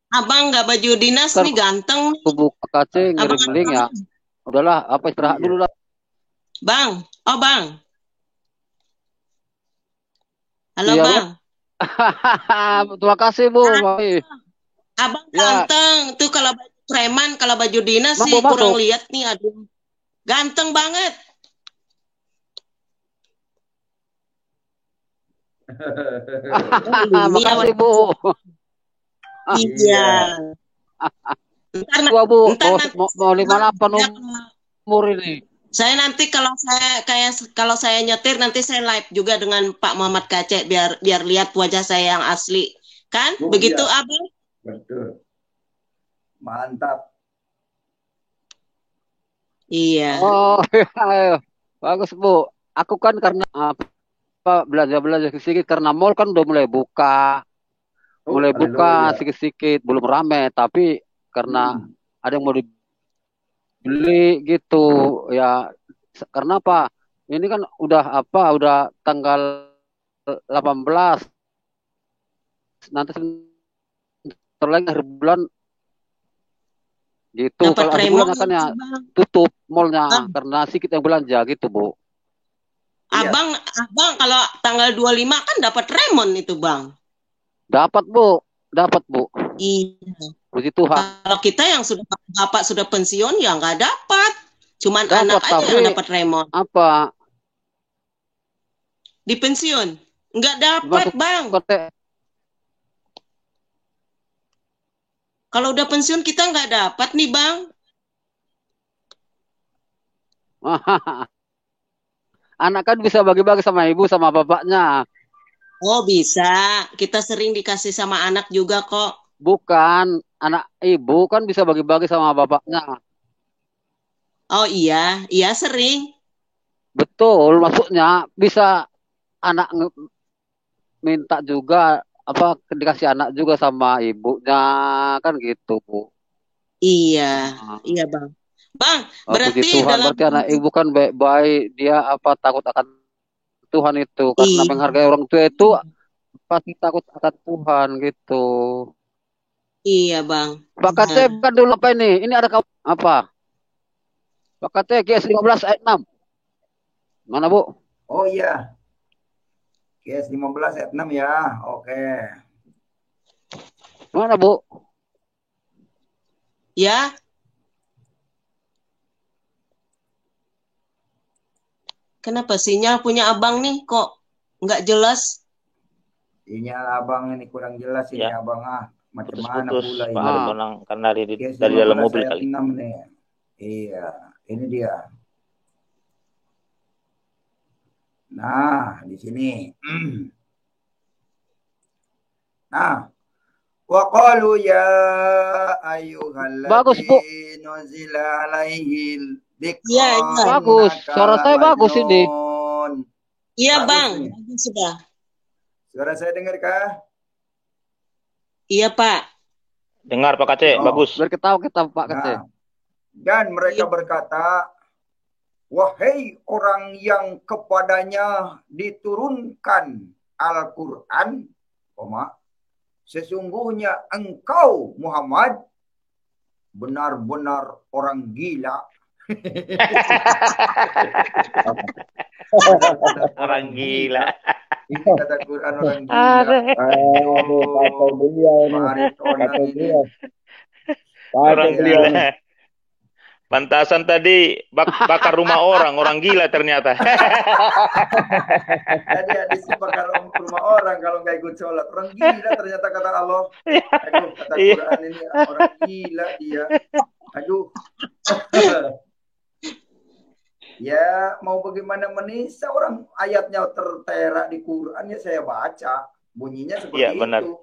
Abang nggak baju dinas nih ganteng. Buka kaca ngiring-ngiring ya. Udahlah, istirahat dulu lah. Bang. Halo iya, Bang. Terima kasih Bu. Abang ganteng. Tuh kalau baju preman, kalau baju dinas sih kurang lihat nih. Aduh, ganteng banget. Makasih Bu. Iya. Ntar mau 58 umur ini. Saya nanti kalau saya nyetir nanti saya live juga dengan Pak Muhammad Kece biar lihat wajah saya yang asli. Kan? Begitu iya. Abang? Betul. Mantap. Iya. Oh, bagus Bu. Aku kan karena belanja sedikit karena mall kan udah mulai buka. Sedikit-sedikit, belum rame, tapi karena ada yang mau dibeli gitu ya. Karena apa? Ini kan udah tanggal 18. Nanti sebentar lagi akhir bulan gitu. Kalau akhir bulan akan ya tutup mallnya karena sedikit yang belanja gitu, Bu. Abang kalau tanggal 25 kan dapat remon itu, Bang. Dapat, Bu. Dapat, Bu. Iya. Puji Tuhan. Kalau kita yang sudah bapak sudah pensiun ya nggak dapat. Cuman Dapat, anak aja tapi yang dapat remote. apa? Di pensiun nggak dapat, Masuk Bang. Kalau udah pensiun kita nggak dapat nih, Bang. Anak kan bisa bagi-bagi sama ibu sama bapaknya. Oh, bisa. Kita sering dikasih sama anak juga kok. Bukan, anak ibu kan bisa bagi-bagi sama bapaknya. Oh iya, iya sering. Betul, maksudnya bisa anak minta juga apa dikasih anak juga sama ibunya kan gitu, Bu. Iya, iya Bang. Bang, berarti puji Tuhan, dalam berarti anak ibu kan baik-baik, dia apa takut akan Tuhan itu karena Iya. menghargai orang tua itu pasti takut akan Tuhan gitu. Iya, Bang. Pak Kate bukan dulu apa ini? Ini ada apa? Pak Kate GS 15 ayat 6. Mana, Bu? Oh iya. GS 15 ayat 6 ya. Oke. Mana, Bu? Ya. Kenapa sinyal punya Abang nih kok nggak jelas? Sinyal Abang ini kurang jelas ini Ya. Abang Macam mana Putus-putus, pula Pak ini? Aritonang, karena GS dari dalam 15 mobil ayat kali. 6 nih. Iya, ini dia. Nah, di sini. Nah, wa qalu ya Bagus, Bu. ayyuhalladzina nuzila alaihil dzikra. Iya, iya. Bagus. Suara saya bagus ini. Iya, Bagus Bang. nih. Bagus sudah. Suara saya dengar kah? Iya, Pak. Dengar Pak Kate, bagus. Berketawa kita Pak Kate. Nah, dan mereka berkata, wahai orang yang kepadanya diturunkan Al-Quran, sesungguhnya engkau Muhammad benar-benar orang gila. Orang gila. Ini kata Quran orang gila. Orang gila. Pantasan tadi bakar rumah orang gila ternyata. Tadi hadis bakar rumah orang kalau nggak ikut sholat. Orang gila ternyata kata Allah. Aduh, kata Quran ini orang gila dia. Aduh. Ya, mau bagaimana menista orang ayatnya tertera di Quran ya saya baca. Bunyinya seperti Iya, benar. itu.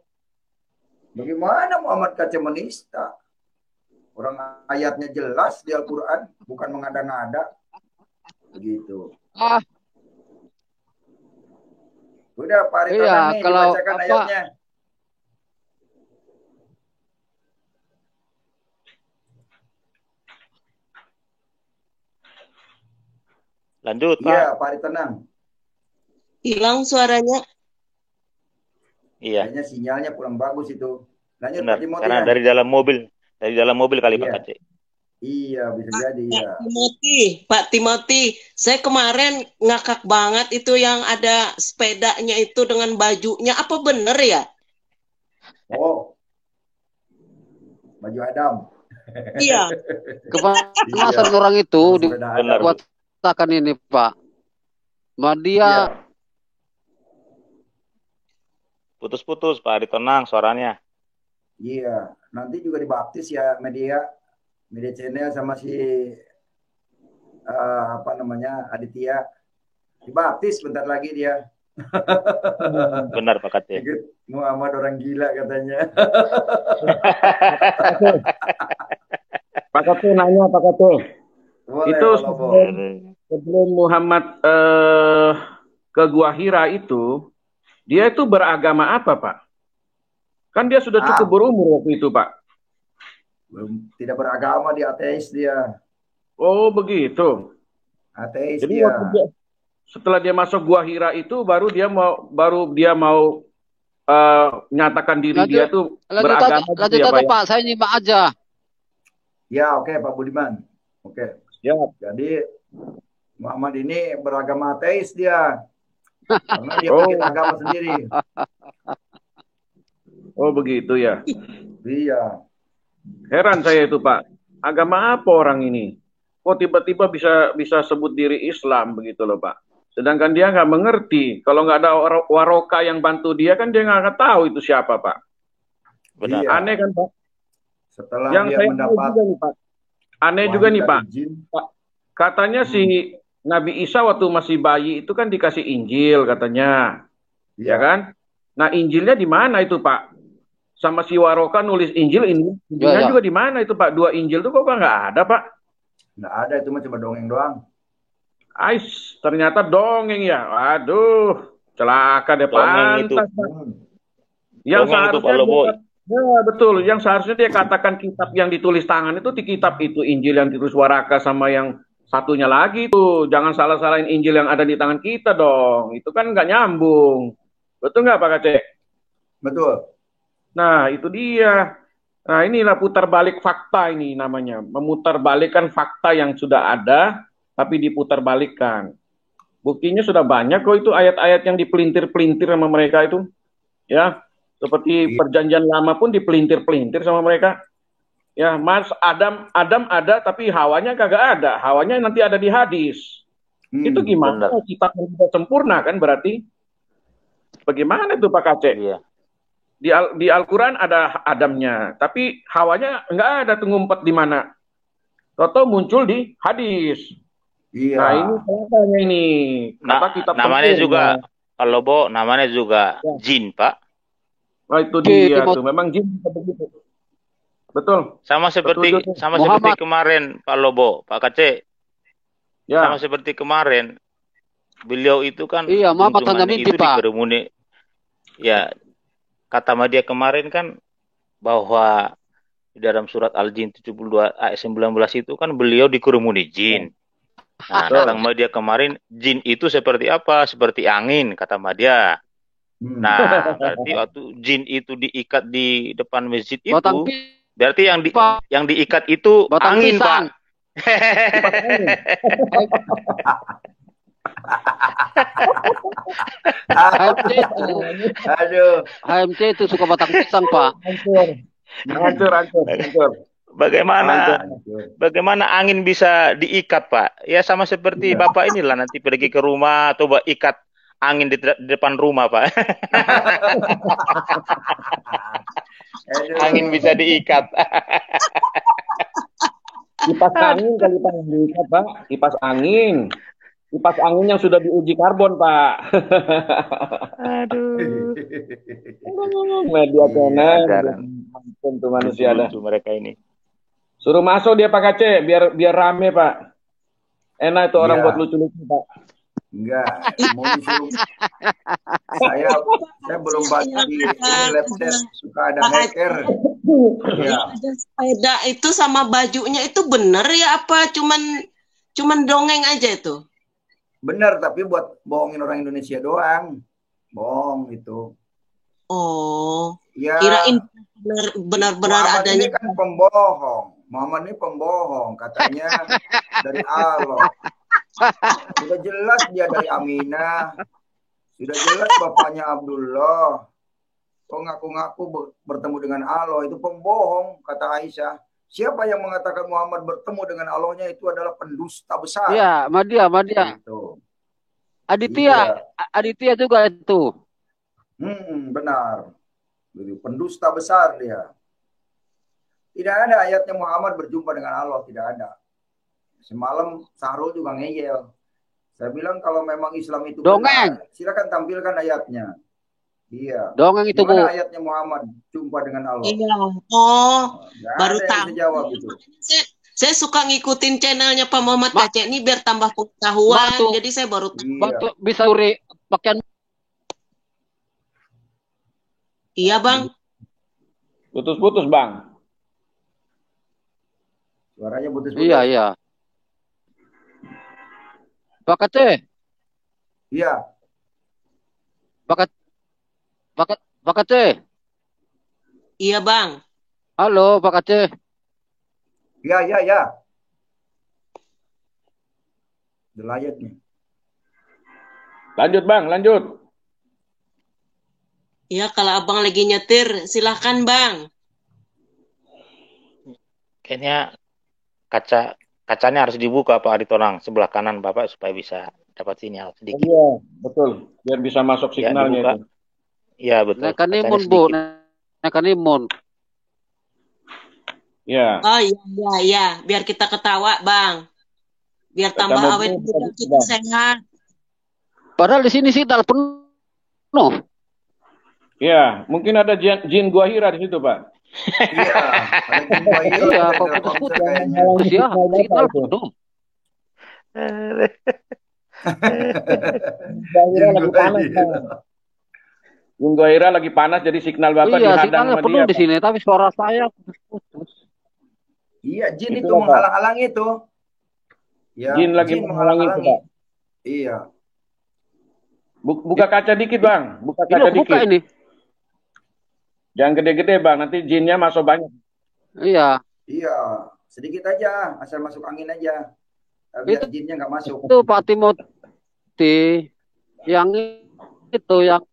Bagaimana Muhammad kaca menista? Orang ayatnya jelas di Al-Quran, bukan mengada-ngada. Begitu. Udah, Pak Aritonang nih, dibacakan ayatnya. Lanjut, Pak. Iya, Pak Aritonang. Hilang suaranya. Iya. Kayaknya sinyalnya kurang bagus itu. Lanjut, Benar, Pak Timothy. karena dari dalam mobil kali Pak Kate. Iya, bisa jadi ya. Pak Timothy, saya kemarin ngakak banget itu yang ada sepedanya itu dengan bajunya. Apa bener ya? Oh, baju Adam. Iya. Kepanasan orang itu dibuatkan ini Pak. Dia putus-putus Pak Aritonang suaranya. Iya, nanti juga dibaptis ya media channel sama si Aditya. Dibaptis bentar lagi dia. Benar Pak Kate. Muhammad orang gila katanya. Pak Kate nanya Pak Kate. Itu sebelum Muhammad ke Gua Hira itu, dia itu beragama apa Pak? Kan dia sudah cukup berumur waktu itu Pak. Belum, tidak beragama, dia ateis dia. Oh begitu. Ateis. Jadi dia. Setelah dia masuk Gua Hira itu baru dia mau menyatakan diri dia tuh beragama. Lanjut aja Pak, saya nyimak aja. Ya oke, Pak Budiman. Oke. Ya. Jadi Muhammad ini beragama ateis dia. Karena dia bikin agama sendiri. Oh begitu ya. Iya. Heran saya itu Pak. Agama apa orang ini? Kok tiba-tiba bisa sebut diri Islam begitu loh Pak. Sedangkan dia nggak mengerti. Kalau nggak ada waroka yang bantu dia kan dia nggak tahu itu siapa Pak. Benar. Iya. Aneh kan Pak. Setelah Yang dia saya mendapat juga nih Pak. Aneh juga nih Pak. jin. Katanya si Nabi Isa waktu masih bayi itu kan dikasih Injil katanya. Ya kan? Nah Injilnya di mana itu Pak? Sama si Waroka nulis Injil ini. Injilnya juga di mana itu Pak? 2 Injil itu kok nggak ada Pak? Nggak ada, itu mah cuma dongeng doang. Ais, ternyata dongeng ya. Aduh, celaka deh pantas. Yang seharusnya ya betul, yang seharusnya dia katakan kitab yang ditulis tangan itu di kitab itu Injil yang ditulis Waraka sama yang satunya lagi tuh. Jangan salah-salahin Injil yang ada di tangan kita dong. Itu kan nggak nyambung. Betul nggak Pak Kacek? Betul. Nah, itu dia. Nah, inilah putar balik fakta ini namanya. Memutarbalikkan fakta yang sudah ada, tapi diputar balikkan. Buktinya sudah banyak kok itu ayat-ayat yang dipelintir-pelintir sama mereka itu. Ya, seperti perjanjian lama pun dipelintir-pelintir sama mereka. Ya, Mas Adam ada, tapi Hawanya kagak ada. Hawanya nanti ada di hadis. Itu gimana? Kita tidak sempurna kan berarti? Bagaimana itu Pak Kacek? Iya. Di Al-Quran ada Adamnya, tapi Hawanya nggak ada tuh ngumpet di mana. Toto muncul di hadis. Iya. Nah ini katanya ini. Namanya juga, kalau Bo, namanya juga jin, Pak. Oh itu dia tuh, memang jin begitu. Betul. Sama seperti kemarin Pak Lobo, Pak Kace. Ya. Sama seperti kemarin. Beliau itu kan itu dikerumuni. Ya, kata media kemarin kan bahwa di dalam surat Al-Jin 72 ayat 19 itu kan beliau dikerumuni jin. Nah, datang media kemarin, jin itu seperti apa? Seperti angin, kata media. Nah, berarti waktu jin itu diikat di depan masjid itu, berarti yang diikat itu angin, Pak. Aduh. HMC itu suka batang pisang, Pak. Hancur. Bagaimana angin bisa diikat, Pak? Ya sama seperti Bapak inilah nanti pergi ke rumah, coba ikat angin di depan rumah, Pak. Angin bisa diikat. Kipas angin kali Pak yang diikat, Pak. Kipas angin yang sudah diuji karbon, Pak. Aduh. Media tenar. Tentu manusia ada. Mereka ini. Suruh masuk dia Pak Aceh, biar rame, Pak. Enak itu orang buat lucu-lucu, Pak. Enggak, mau disuruh. Saya belum baca di laptop, suka ada hacker. Ya. Ada sepeda itu sama bajunya itu bener ya apa cuman dongeng aja itu? Bener, tapi buat bohongin orang Indonesia doang. Bohong itu. Oh. Ya. Kirain benar-benar adanya. Ini kan pembohong. Muhammad ini pembohong, katanya dari Allah. Sudah jelas dia dari Aminah. Sudah jelas bapaknya Abdullah. Kok ngaku-ngaku bertemu dengan Allah, itu pembohong, kata Aisyah. Siapa yang mengatakan Muhammad bertemu dengan Allahnya itu adalah pendusta besar. Iya, Madia. Gitu. Aditya juga itu. Benar. Pendusta besar dia. Tidak ada ayatnya Muhammad berjumpa dengan Allah, tidak ada. Semalam Sahrul juga ngeyel. Saya bilang kalau memang Islam itu dongeng, benar, silakan tampilkan ayatnya. Iya. Dongeng itu Bu. Ayatnya Muhammad jumpa dengan Allah. Iya. Oh, baru tahu. Jawab itu. Saya suka ngikutin channelnya Pak Muhammad Aceh ini biar tambah pengetahuan. Jadi saya baru tahu. Iya. Bisa uri pakaian. Iya, Bang. Putus-putus, Bang. Suaranya putus-putus. Iya. Pak Aceh. Iya. Pak Aceh. Iya, Bang. Halo, Pak Aceh. Ya. Delayat nih. Lanjut, Bang, lanjut. Ya, kalau abang lagi nyetir, silahkan bang. Kayaknya kacanya harus dibuka Pak Aritonang sebelah kanan Bapak supaya bisa dapat sinyal sedikit. Iya, betul. Biar bisa masuk Ya, signalnya dibuka. itu. Iya, betul. Nekan Kacanya imun, Bu. sedikit. Nekan imun. Ya. Oh iya, biar kita ketawa bang. Biar tambah Kaca awet mobil muda, bisa, kita Bang. sehat. Padahal di sini sinyal penuh. Iya, mungkin ada jin gua hira di situ, Pak. Iya, ada jin gua hira Iya, di kok Telkomsel putus-putus kayaknya. ya, signal penuh. Jin lagi gua panas, hira. Bang. Jin gua hira lagi panas, jadi signal Bapak Iya, dihadang sinyalnya sama penuh dia, di Pak. sini, tapi suara saya putus-putus. Iya, jin itu Itulah, Pak. menghalang-halangi itu. Ya, Jin lagi menghalangi itu, Pak. Iya. Buka kaca dikit, Bang. Buka Ini kaca aku buka dikit. ini. Jangan gede-gede, Bang. Nanti jinnya masuk banyak. Iya. Iya, sedikit aja, asal masuk angin aja. Biar jinnya nggak masuk. Itu Pak Timothy yang itu yang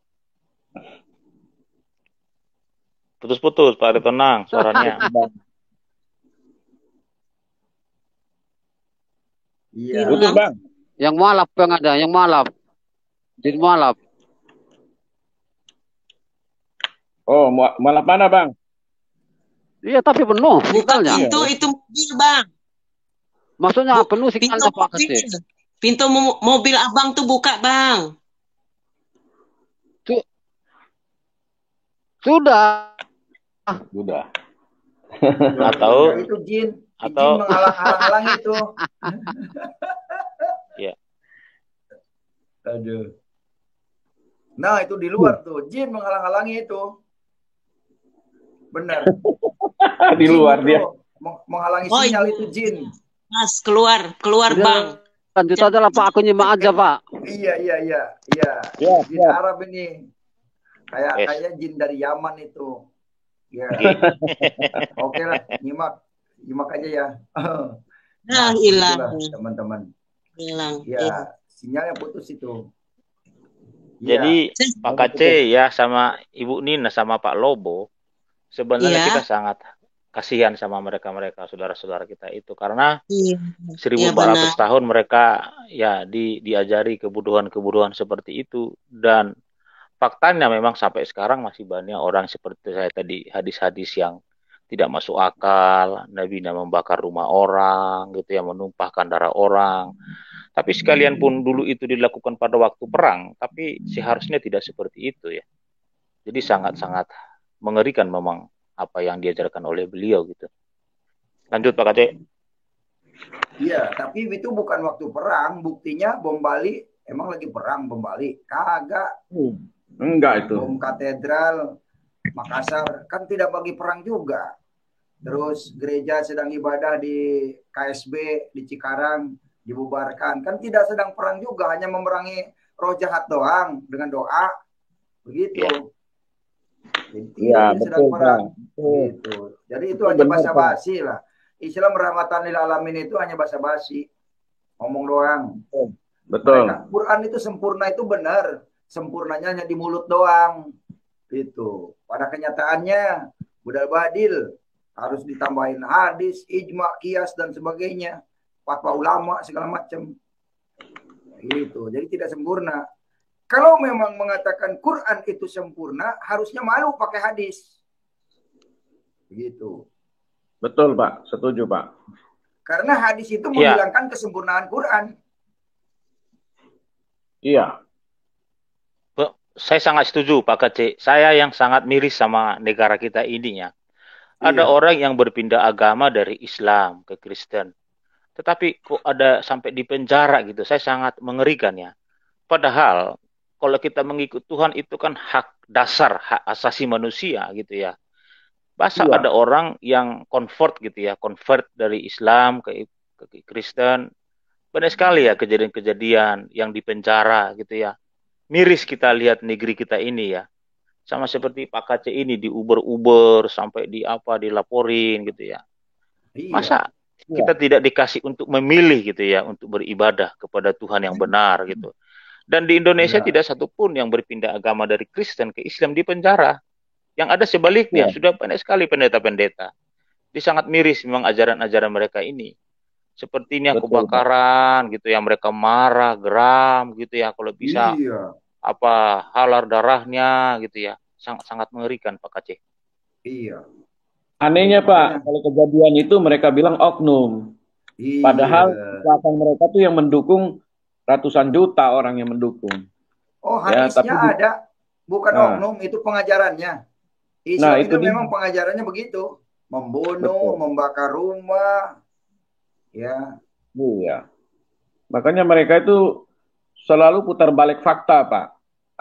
Putus-putus Pak Aritonang suaranya. Iya. Putus, Bang. yang malap yang ada, yang malap. Jin malap. Oh, malap mana, Bang? Iya, tapi penuh Buka sinyalnya. pintu itu mobil bang. Maksudnya penuh Pintu sinyalnya Pak mobil. Kecil. Pintu mobil abang tuh buka bang. Sudah. Sudah. Atau itu jin atau menghalang-halang itu. Ya. Aduh. Nah, itu di luar tuh, jin menghalang-halangi itu. Benar. Di luar dia. Menghalangi Oh, sinyal iya. itu jin. Mas, keluar Udah, bang. lanjut aja lah Pak, aku nyimak aja Pak. Iya. Ya, Jin ya. Arab ini. Yes. Kayak jin dari Yaman itu. Ya. Oke. Oke lah, nyimak aja ya. Nah, hilang. Itulah, teman-teman. Hilang. Ya, sinyalnya putus itu. Jadi Ya. Pak Kace ya sama Ibu Nina sama Pak Lobo sebenarnya Iya. kita sangat kasihan sama mereka saudara-saudara kita itu karena Iya. 1400 tahun mereka ya diajari kebodohan-kebodohan seperti itu dan faktanya memang sampai sekarang masih banyak orang seperti saya tadi hadis-hadis yang tidak masuk akal, Nabi membakar rumah orang gitu ya, menumpahkan darah orang. Tapi sekalian pun dulu itu dilakukan pada waktu perang, tapi seharusnya tidak seperti itu ya. Jadi sangat-sangat mengerikan memang apa yang diajarkan oleh beliau gitu. Lanjut Pak Kace. Iya, tapi itu bukan waktu perang, buktinya bom Bali emang lagi perang bom Bali. Kagak. Enggak itu. Bom katedral Makassar kan tidak bagi perang juga. Terus gereja sedang ibadah di KSB di Cikarang dibubarkan, kan tidak sedang perang juga, hanya memerangi roh jahat doang dengan doa begitu. Jadi tidak sedang perang gitu. Jadi itu hanya basa-basi lah. Islam rahmatan lil alamin itu hanya basa-basi, ngomong doang. Betul. Quran itu sempurna itu benar, sempurnanya hanya di mulut doang itu. Pada kenyataannya budal badil harus ditambahin hadis, ijma, kias dan sebagainya, fatwa ulama segala macam. Gitu. Jadi tidak sempurna. Kalau memang mengatakan Quran itu sempurna, harusnya malu pakai hadis. Begitu. Betul, Pak. Setuju, Pak. Karena hadis itu menghilangkan kesempurnaan Quran. Iya. Saya sangat setuju Pak Kace. Saya yang sangat miris sama negara kita ini ya. Ada orang yang berpindah agama dari Islam ke Kristen. Tetapi kok ada sampai di penjara gitu. Saya sangat mengerikan ya. Padahal kalau kita mengikut Tuhan itu kan hak dasar, hak asasi manusia gitu ya. Masa ada orang yang convert gitu ya, convert dari Islam ke Kristen. Banyak sekali ya kejadian-kejadian yang di penjara gitu ya. Miris kita lihat negeri kita ini ya. Sama seperti Pak Kace ini di Uber sampai dilaporin gitu ya. Masa kita tidak dikasih untuk memilih gitu ya, untuk beribadah kepada Tuhan yang benar gitu. Dan di Indonesia Ya. tidak satupun yang berpindah agama dari Kristen ke Islam di penjara. Yang ada sebaliknya, sudah banyak sekali pendeta-pendeta. Jadi sangat miris memang ajaran-ajaran mereka ini. Seperti ini kebakaran gitu ya, mereka marah, geram gitu ya, kalau bisa halar darahnya gitu ya. Sangat mengerikan Pak Kaceh. Iya. Anehnya Pak, kalau kejadian itu mereka bilang oknum. Iya. Padahal belakang mereka tuh yang mendukung ratusan juta orang yang mendukung. Oh, hadisnya ada, bukan oknum, itu pengajarannya. Islam itu memang pengajarannya begitu, membunuh, membakar rumah, ya. Iya. Makanya mereka itu selalu putar balik fakta, Pak.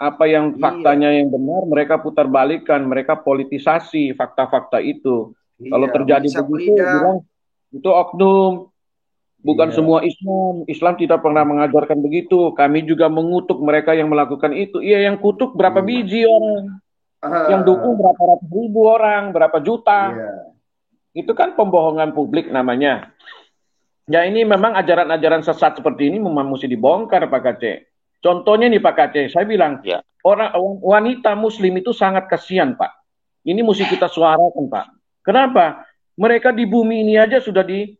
Apa yang faktanya yang benar, mereka putar balikan, mereka politisasi fakta-fakta itu. Kalau terjadi begitu, bilang itu oknum, bukan semua Islam. Islam tidak pernah mengajarkan begitu. Kami juga mengutuk mereka yang melakukan itu. Iya, yang kutuk berapa biji orang, yang dukung berapa ratus ribu orang, berapa juta. Itu kan pembohongan publik namanya. Ya ini memang ajaran-ajaran sesat seperti ini memang mesti dibongkar Pak Kaceh. Contohnya nih Pak Kaceh, saya bilang orang wanita Muslim itu sangat kasihan Pak. Ini mesti kita suarakan Pak. Kenapa? Mereka di bumi ini aja sudah di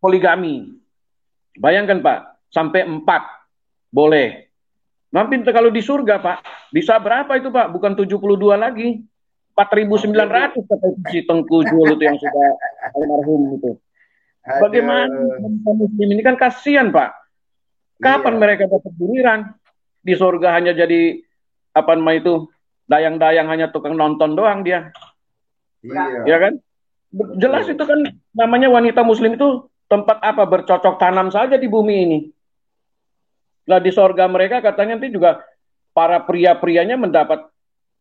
poligami. Bayangkan Pak, sampai 4 boleh. Nanti kalau di surga Pak, bisa berapa itu Pak? Bukan 72 lagi. 4.900 kata si Tengku Jul itu yang sudah almarhum itu. Bagaimana Muslim ini kan kasihan Pak. Kapan mereka dapat giliran? Di surga hanya jadi dayang-dayang, hanya tukang nonton doang dia. Ya kan? Jelas itu kan namanya wanita Muslim itu tempat apa? Bercocok tanam saja di bumi ini. Nah di surga mereka katanya nanti juga para pria-prianya mendapat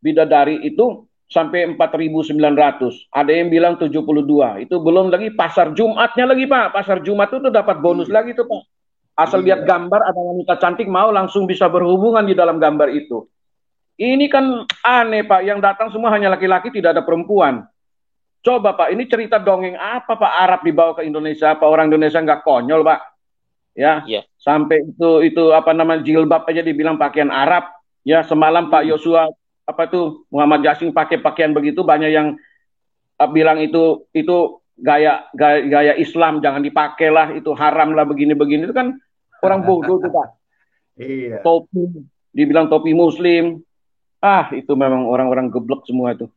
bidadari itu sampai 4.900. Ada yang bilang 72. Itu belum lagi pasar Jumatnya lagi Pak. Pasar Jumat itu dapat bonus lagi tuh Pak. Asal lihat gambar ada wanita cantik mau langsung bisa berhubungan di dalam gambar itu. Ini kan aneh Pak. Yang datang semua hanya laki-laki, tidak ada perempuan. Coba Pak, ini cerita dongeng apa Pak Arab dibawa ke Indonesia? Apa orang Indonesia nggak konyol Pak? Ya. Sampai itu jilbab aja dibilang pakaian Arab. Ya semalam Pak Yosua Muhammad Yasin pakai pakaian begitu, banyak yang bilang itu gaya Islam, jangan dipakai lah, itu haram lah, begini-begini. Itu kan orang bodoh tuh Pak. Iya. Topi, dibilang topi Muslim. Itu memang orang-orang geblek semua itu.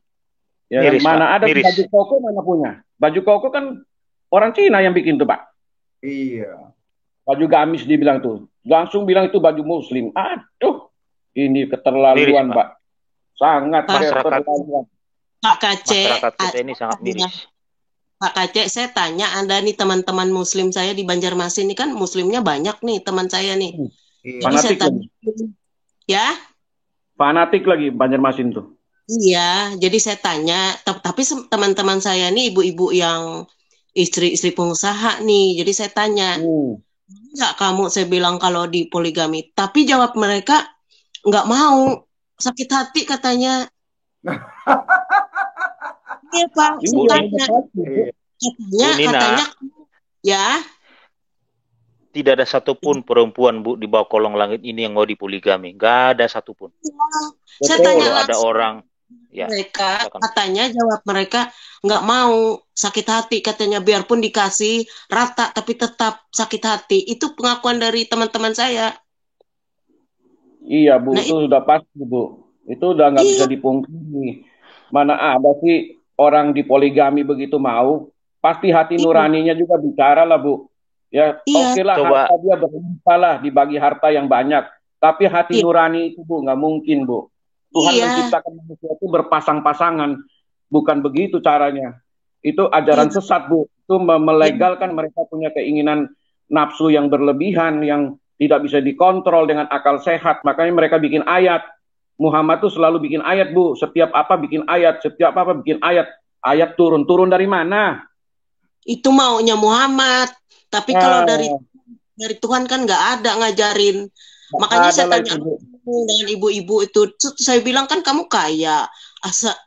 Ya, miris, mana Pak. Ada miris. Baju koko mana punya? Baju koko kan orang Cina yang bikin tuh Pak. Iya. Baju gamis dibilang tuh, langsung bilang itu baju Muslim. Aduh, ini keterlaluan miris, Pak. Sangat keterlaluan. Pak Kaceh, masyarakat kita ini sangat miris. Pak Kaceh, saya tanya, Anda nih teman-teman Muslim saya di Banjarmasin ini kan Muslimnya banyak nih teman saya nih. Fanatik lagi. Ya? Fanatik lagi Banjarmasin tuh. Iya, jadi saya tanya, tapi teman-teman saya nih ibu-ibu yang istri-istri pengusaha nih, jadi saya tanya, enggak kamu, saya bilang kalau di poligami, tapi jawab mereka nggak mau, sakit hati katanya. Iya Pak, katanya, ya. Tidak ada satupun perempuan Bu di bawah kolong langit ini yang mau dipoligami, nggak ada satupun. Saya tanya ada orang. Mereka katanya jawab mereka nggak mau, sakit hati katanya, biarpun dikasih rata tapi tetap sakit hati. Itu pengakuan dari teman-teman saya. Iya Bu, itu sudah pasti Bu. Itu udah nggak bisa dipungkiri. Mana ada sih orang di poligami begitu mau? Pasti hati nuraninya juga bicara lah Bu. Ya oke lah, harta dia berlimpah lah, dibagi harta yang banyak. Tapi hati nurani itu Bu nggak mungkin Bu. Tuhan menciptakan manusia itu berpasang-pasangan, bukan begitu caranya. Itu ajaran sesat Bu. Itu melegalkan mereka punya keinginan nafsu yang berlebihan, yang tidak bisa dikontrol dengan akal sehat. Makanya mereka bikin ayat. Muhammad tuh selalu bikin ayat Bu. Setiap apa bikin ayat, setiap apa bikin ayat. Ayat turun dari mana? Itu maunya Muhammad. Tapi kalau dari Tuhan kan nggak ada ngajarin. Makanya saya tanya dengan ibu-ibu itu, saya bilang kan kamu kaya,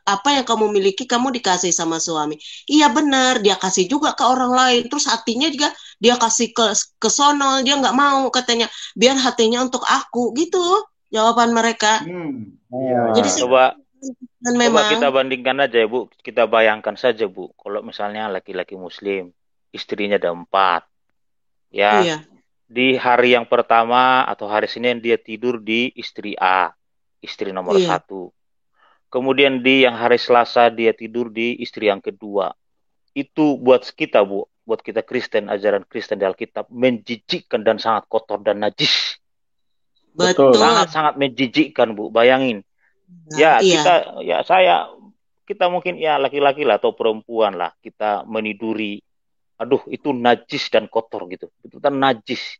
apa yang kamu miliki kamu dikasih sama suami. Iya benar, dia kasih juga ke orang lain. Terus hatinya juga dia kasih ke sono, dia nggak mau katanya. Biar hatinya untuk aku gitu jawaban mereka. Iya. Jadi Coba memang kita bandingkan aja ya Bu, kita bayangkan saja Bu, kalau misalnya laki-laki Muslim, istrinya ada 4, ya iya. di hari yang pertama atau hari Senin dia tidur di istri A, istri nomor Iya. 1. Kemudian di yang hari Selasa dia tidur di istri yang kedua. Itu buat kita Bu, buat kita Kristen, ajaran Kristen di Alkitab, menjijikkan dan sangat kotor dan najis. Betul. Sangat-sangat menjijikkan Bu, bayangin. Ya, iya. kita mungkin ya laki-laki lah atau perempuan lah, kita meniduri, aduh itu najis dan kotor gitu, itu kan najis.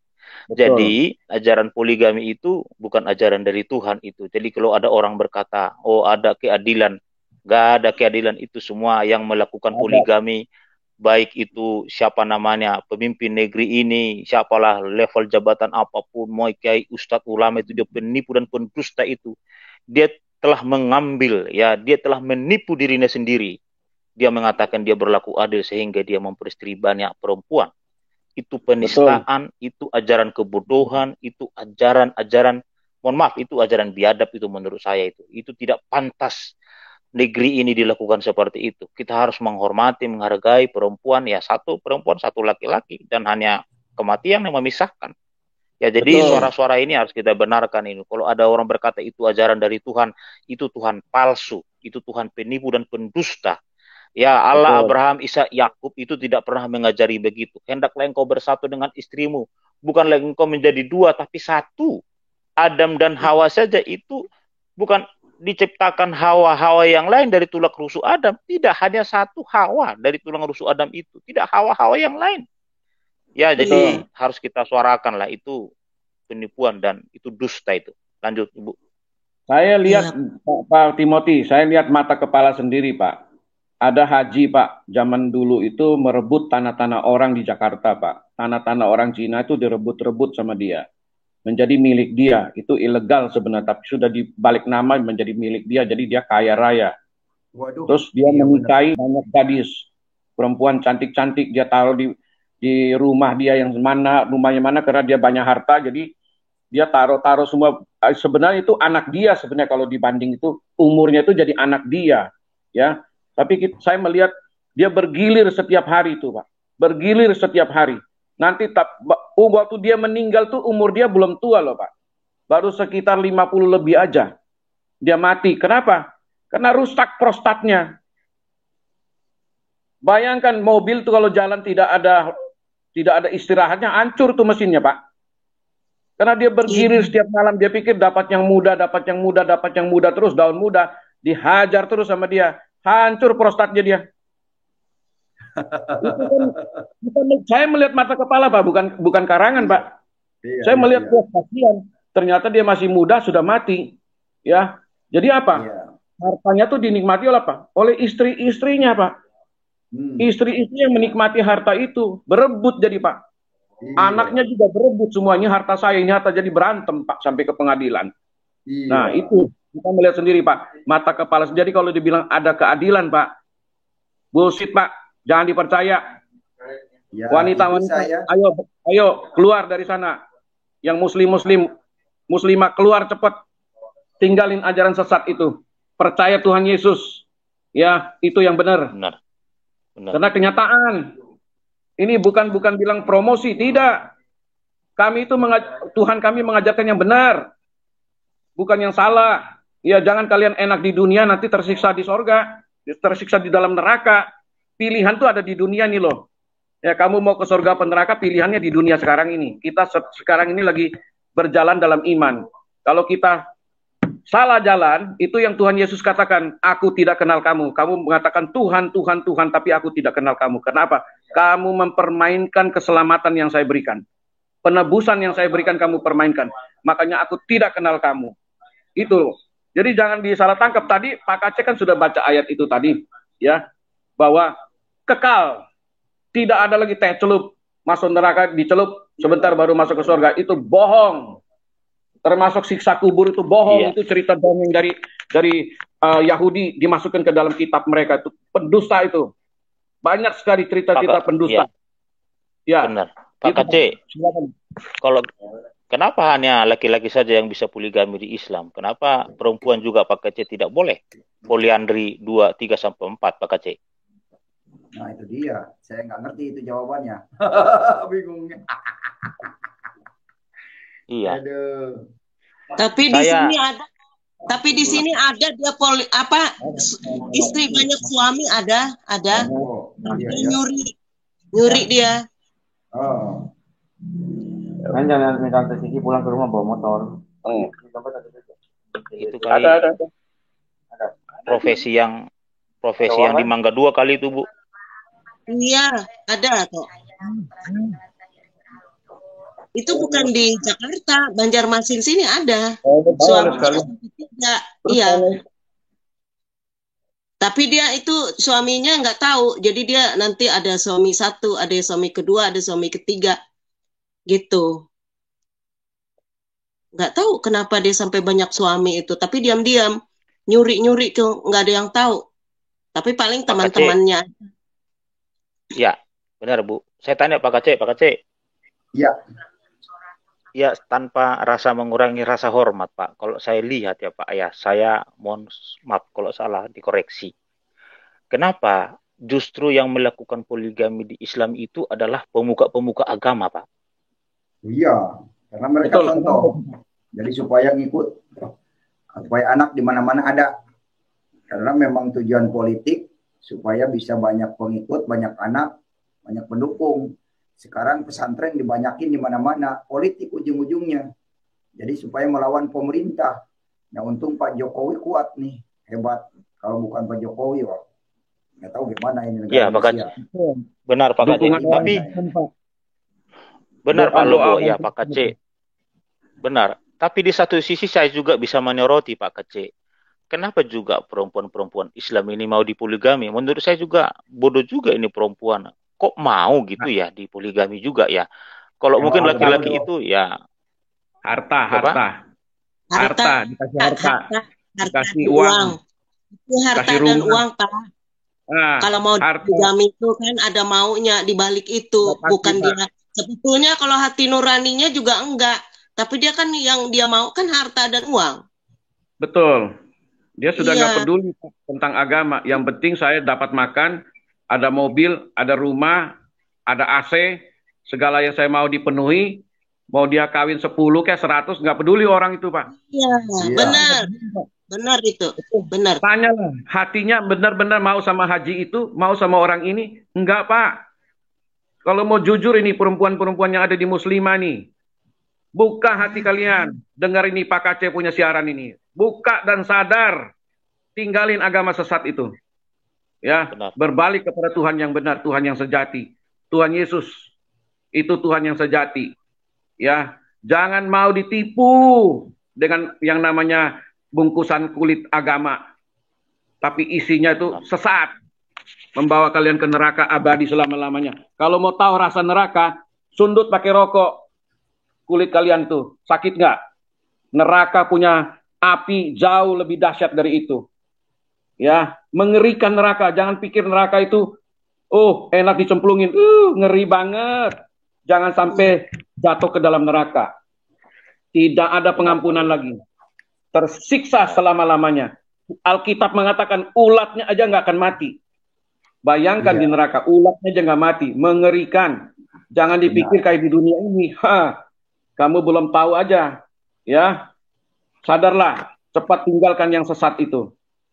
Betul. Jadi ajaran poligami itu bukan ajaran dari Tuhan itu. Jadi kalau ada orang berkata, oh ada keadilan, nggak ada keadilan. Itu semua yang melakukan poligami, baik itu siapa namanya, pemimpin negeri ini, siapalah level jabatan apapun, mau kiai, ustadz, ulama, itu dia penipu dan pendusta itu. Dia telah mengambil, ya dia telah menipu dirinya sendiri. Dia mengatakan dia berlaku adil sehingga dia memperistri banyak perempuan. Itu penistaan, itu ajaran kebodohan, itu ajaran-ajaran, mohon maaf, itu ajaran biadab itu menurut saya itu tidak pantas negeri ini dilakukan seperti itu. Kita harus menghormati, menghargai perempuan, ya satu perempuan, satu laki-laki, dan hanya kematian yang memisahkan. Ya jadi suara-suara ini harus kita benarkan ini. Kalau ada orang berkata itu ajaran dari Tuhan, itu Tuhan palsu, itu Tuhan penipu dan pendusta. Ya Allah, Abraham, Ishak, Yakub itu tidak pernah mengajari begitu. Hendaklah engkau bersatu dengan istrimu. Bukanlah engkau menjadi 2, tapi 1. Adam dan Hawa saja itu bukan diciptakan Hawa-Hawa yang lain dari tulang rusuk Adam. Tidak, hanya 1 Hawa dari tulang rusuk Adam itu. Tidak Hawa-Hawa yang lain. Ya, jadi harus kita suarakan lah, itu penipuan dan itu dusta itu. Lanjut, Ibu. Saya lihat, Pak Timothy, saya lihat mata kepala sendiri, Pak. Ada haji, Pak, zaman dulu itu merebut tanah-tanah orang di Jakarta, Pak. Tanah-tanah orang Cina itu direbut-rebut sama dia. Menjadi milik dia. Itu ilegal sebenarnya, tapi sudah dibalik nama menjadi milik dia, jadi dia kaya raya. Waduh, terus dia menikahi banyak gadis, perempuan cantik-cantik, dia taruh di rumah dia yang mana, rumahnya mana, karena dia banyak harta, jadi dia taruh semua. Sebenarnya itu anak dia sebenarnya, kalau dibanding itu umurnya itu jadi anak dia, ya. Tapi saya melihat dia bergilir setiap hari itu, Pak. Bergilir setiap hari. Nanti waktu dia meninggal tuh umur dia belum tua loh, Pak. Baru sekitar 50 lebih aja. Dia mati. Kenapa? Karena rusak prostatnya. Bayangkan mobil tuh kalau jalan tidak ada istirahatnya, hancur tuh mesinnya, Pak. Karena dia bergilir setiap malam, dia pikir dapat yang muda terus, daun muda, dihajar terus sama dia. Hancur prostatnya dia. Itu kan, saya melihat mata kepala, Pak, bukan karangan, Pak. Saya melihat kasihan. Ternyata dia masih muda, sudah mati. Ya. Jadi apa? Hartanya tuh dinikmati oleh apa? Oleh istri-istrinya, Pak. Istri-istri yang menikmati harta itu berebut jadi, Pak. Anaknya juga berebut semuanya, harta saya ini, harta, jadi berantem, Pak, sampai ke pengadilan. Nah, itu kita melihat sendiri, Pak, mata kepala sendiri. Kalau dibilang ada keadilan, Pak, bullshit, Pak, jangan dipercaya. Wanita-wanita, ayo keluar dari sana. Yang muslimah keluar cepat, tinggalin ajaran sesat itu, percaya Tuhan Yesus, ya, itu yang benar. Karena kenyataan ini bukan bilang promosi, tidak. Kami itu Tuhan kami mengajarkan yang benar, bukan yang salah. Ya, jangan kalian enak di dunia, nanti tersiksa di sorga, tersiksa di dalam neraka. Pilihan tuh ada di dunia nih loh. Ya, kamu mau ke sorga atau neraka, pilihannya di dunia sekarang ini. Kita sekarang ini lagi berjalan dalam iman. Kalau kita salah jalan, itu yang Tuhan Yesus katakan, aku tidak kenal kamu. Kamu mengatakan Tuhan, Tuhan, Tuhan, tapi aku tidak kenal kamu. Kenapa? Kamu mempermainkan keselamatan yang saya berikan. Penebusan yang saya berikan kamu permainkan. Makanya aku tidak kenal kamu. Itu. Jadi jangan disalah tangkap. Tadi Pak Kacek kan sudah baca ayat itu tadi, ya, bahwa kekal, tidak ada lagi teh celup, masuk neraka dicelup, sebentar baru masuk ke surga. Itu bohong. termasuk siksa kubur itu bohong, itu cerita dongeng dari Yahudi dimasukkan ke dalam kitab mereka, itu pendusta itu. Banyak sekali cerita-cerita pendusta. Ya. Benar. Pak Kacik, kalau kenapa hanya laki-laki saja yang bisa poligami di Islam? Kenapa perempuan juga Pak Kacik tidak boleh poliandri 2, 3 sampai 4 Pak Kacik? Nah itu dia, saya nggak ngerti itu jawabannya. Bingungnya. Iya. Aduh. Tapi di sini ada dia istri banyak suami ada. Nyuri dia. Oh. Kan jangan minta Siki pulang ke rumah bawa motor. Itu kali ada. Profesi yang di Mangga 2 kali itu, Bu. Iya, ada kok. Itu bukan di Jakarta, Banjarmasin sini ada. Suaminya tidak. Iya. Tapi dia itu suaminya nggak tahu. Jadi dia nanti ada suami satu, ada suami kedua, ada suami ketiga. Gitu. Nggak tahu kenapa dia sampai banyak suami itu. Tapi diam-diam. Nyuri-nyuri nggak ada yang tahu. Tapi paling teman-temannya. Ya, benar Bu. Saya tanya Pak Kacik. Ya. Ya, tanpa rasa mengurangi rasa hormat, Pak. Kalau saya lihat ya, Pak, ya, saya mohon maaf kalau salah, dikoreksi. Kenapa justru yang melakukan poligami di Islam itu adalah pemuka-pemuka agama, Pak? Iya, karena mereka contoh. Jadi supaya ngikut, supaya anak di mana-mana ada. Karena memang tujuan politik supaya bisa banyak pengikut, banyak anak, banyak pendukung. Sekarang pesantren dibanyakin di mana-mana, politik ujung-ujungnya. Jadi supaya melawan pemerintah. Nah untung Pak Jokowi kuat nih, hebat. Kalau bukan Pak Jokowi, wah, nggak tahu gimana ini negara Indonesia. Benar Pak Kacik. Tapi benar Pak Lobo, ya Pak Kacik. Benar. Tapi di satu sisi saya juga bisa menyoroti Pak Kacik. Kenapa juga perempuan-perempuan Islam ini mau dipoligami? Menurut saya juga bodoh juga ini perempuan. Kok mau gitu ya dipoligami juga ya? Kalau mungkin laki-laki itu ya harta, dikasih harta, dikasih uang, itu harta dan uang Pak. Kalau mau dipoligami itu kan ada maunya di balik itu, bukan dia. Sebetulnya kalau hati nuraninya juga enggak, tapi dia kan yang dia mau kan harta dan uang. Betul. Dia sudah nggak peduli tentang agama. Yang penting saya dapat makan, ada mobil, ada rumah, ada AC, segala yang saya mau dipenuhi, mau dia kawin 10 kayak 100, nggak peduli orang itu, Pak. Iya, benar itu, benar. Tanyalah, hatinya benar-benar mau sama haji itu, mau sama orang ini? Enggak, Pak. Kalau mau jujur ini perempuan-perempuan yang ada di Muslimah nih, buka hati kalian, dengar ini Pak Kacik punya siaran ini. Buka dan sadar, tinggalin agama sesat itu. Ya, berbalik kepada Tuhan yang benar, Tuhan yang sejati. Tuhan Yesus itu Tuhan yang sejati. Ya, jangan mau ditipu dengan yang namanya bungkusan kulit agama. Tapi isinya itu sesat. Membawa kalian ke neraka abadi selama-lamanya. Kalau mau tahu rasa neraka, sundut pakai rokok. Kulit kalian tuh sakit nggak? Neraka punya api jauh lebih dahsyat dari itu. Ya, mengerikan neraka. Jangan pikir neraka itu enak dicemplungin. Ngeri banget. Jangan sampai jatuh ke dalam neraka. Tidak ada pengampunan lagi. Tersiksa selama-lamanya. Alkitab mengatakan ulatnya aja nggak akan mati. Bayangkan di neraka, ulatnya aja nggak mati. Mengerikan. Jangan dipikir kayak di dunia ini. Kamu belum tahu aja. Ya, sadarlah. Cepat tinggalkan yang sesat itu.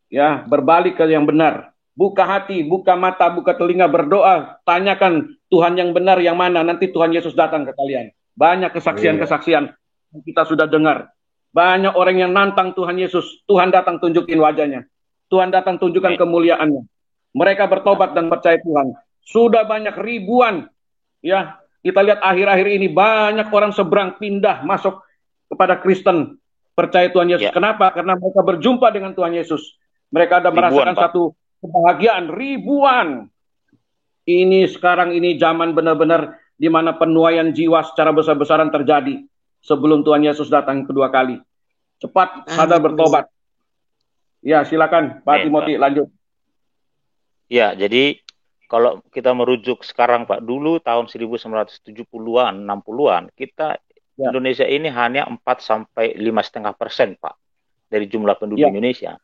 Ya, berbalik ke yang benar. Buka hati, buka mata, buka telinga, berdoa. Tanyakan Tuhan yang benar yang mana. Nanti Tuhan Yesus datang ke kalian. Banyak kesaksian-kesaksian yang kita sudah dengar. Banyak orang yang nantang Tuhan Yesus. Tuhan datang tunjukin wajahnya. Tuhan datang tunjukkan kemuliaannya. Mereka bertobat dan percaya Tuhan. Sudah banyak ribuan. Ya, kita lihat akhir-akhir ini banyak orang seberang pindah masuk kepada Kristen. Percaya Tuhan Yesus. Kenapa? Karena mereka berjumpa dengan Tuhan Yesus. Mereka ada merasakan satu kebahagiaan ribuan. Ini sekarang ini zaman benar-benar di mana penuaian jiwa secara besar-besaran terjadi. sebelum Tuhan Yesus datang kedua kali. Cepat sadar bertobat. Ya, silakan Pak Timothy lanjut. Ya, jadi kalau kita merujuk sekarang Pak, dulu tahun 1970-an, 60-an, kita Indonesia ini hanya 4 sampai 5,5% Pak dari jumlah penduduk Indonesia.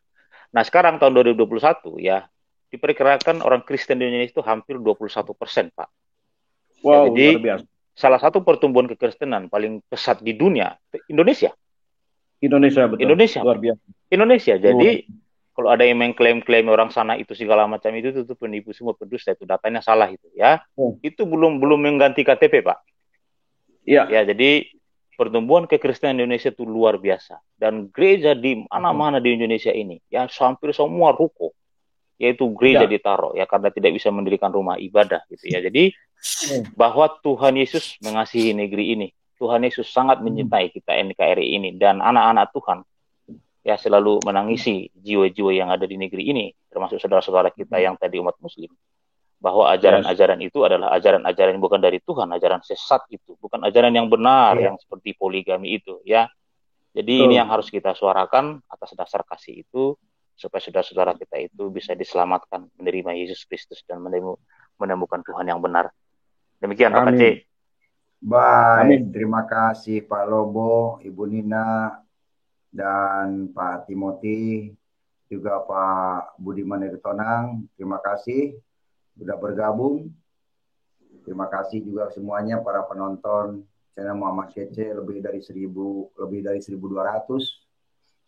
Nah, sekarang tahun 2021 ya, diperkirakan orang Kristen di Indonesia itu hampir 21% Pak. Wow, ya, jadi luar biasa. Salah satu pertumbuhan kekristenan paling pesat di dunia Indonesia. Indonesia betul. Indonesia luar biasa. Indonesia. Jadi kalau ada yang mengklaim-klaim orang sana itu segala macam itu penipu semua, pendusta, itu datanya salah itu ya. Itu belum mengganti KTP Pak. Iya. Ya, jadi pertumbuhan kekristenan Indonesia itu luar biasa, dan gereja di mana-mana di Indonesia ini ya hampir semua ruko yaitu gereja ditaruh ya, karena tidak bisa mendirikan rumah ibadah gitu ya. Jadi bahwa Tuhan Yesus mengasihi negeri ini, Tuhan Yesus sangat mencintai kita NKRI ini, dan anak-anak Tuhan ya selalu menangisi jiwa-jiwa yang ada di negeri ini, termasuk saudara-saudara kita yang tadi umat Muslim, bahwa ajaran-ajaran itu adalah ajaran-ajaran bukan dari Tuhan, ajaran sesat itu, bukan ajaran yang benar yang seperti poligami itu ya. Jadi ini yang harus kita suarakan atas dasar kasih itu, supaya saudara-saudara kita itu bisa diselamatkan, menerima Yesus Kristus dan menemukan Tuhan yang benar. Demikian Pak Kece. Baik, terima kasih Pak Lobo, Ibu Nina, dan Pak Timothy, juga Pak Budiman Tonang. Terima kasih sudah bergabung. Terima kasih juga semuanya para penonton channel Muhammad Kece, lebih dari 1.200.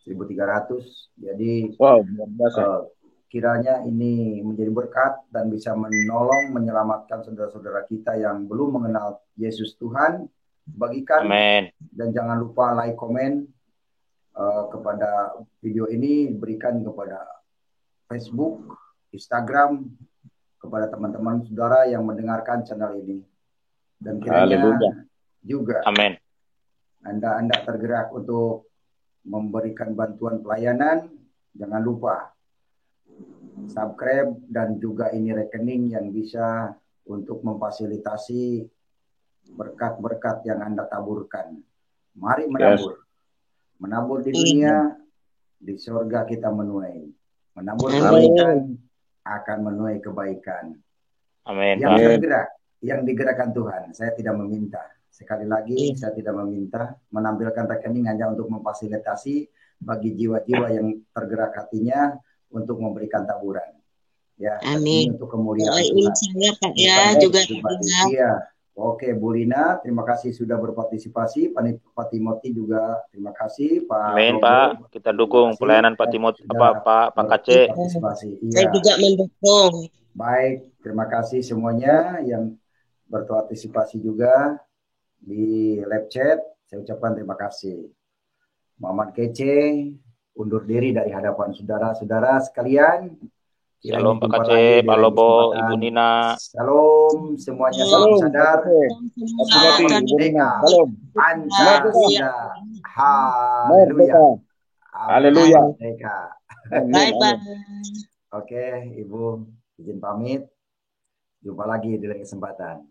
1.300. Jadi kiranya ini menjadi berkat dan bisa menolong menyelamatkan saudara-saudara kita yang belum mengenal Yesus Tuhan. Bagikan. Amen. Dan jangan lupa like, komen kepada video ini, berikan kepada Facebook, Instagram, kepada teman-teman saudara yang mendengarkan channel ini. Dan kiranya juga Anda tergerak untuk memberikan bantuan pelayanan. Jangan lupa subscribe, dan juga ini rekening yang bisa untuk memfasilitasi berkat-berkat yang Anda taburkan. Mari menabur. Menabur di dunia, di surga kita menuai. Menabur kebaikan akan menuai kebaikan. Amin. Yang tergerak, yang digerakkan Tuhan. Saya tidak meminta. Sekali lagi, saya tidak meminta, menampilkan rekening hanya untuk memfasilitasi bagi jiwa-jiwa yang tergerak hatinya untuk memberikan taburan. Ya, ini untuk kemuliaan Tuhan. Saya Pak ya juga. Iya. Oke, Bu Lina, terima kasih sudah berpartisipasi. Pak Timothy juga terima kasih. Pak Amin, Lobo, Pak. Kita dukung pelayanan Pak Timothy, Pak Kece. Saya juga mendukung. Baik, terima kasih semuanya yang berpartisipasi juga di live chat. Saya ucapkan terima kasih. Muhammad Kece undur diri dari hadapan saudara-saudara sekalian. Shalom Pak Kece, Pak Lobo, Ibu Nina. Shalom semuanya, salam sadar. Shalom. Pancasila. Haleluya. Haleluya. Bye bye. Oke, Ibu izin pamit. Jumpa lagi di lain kesempatan.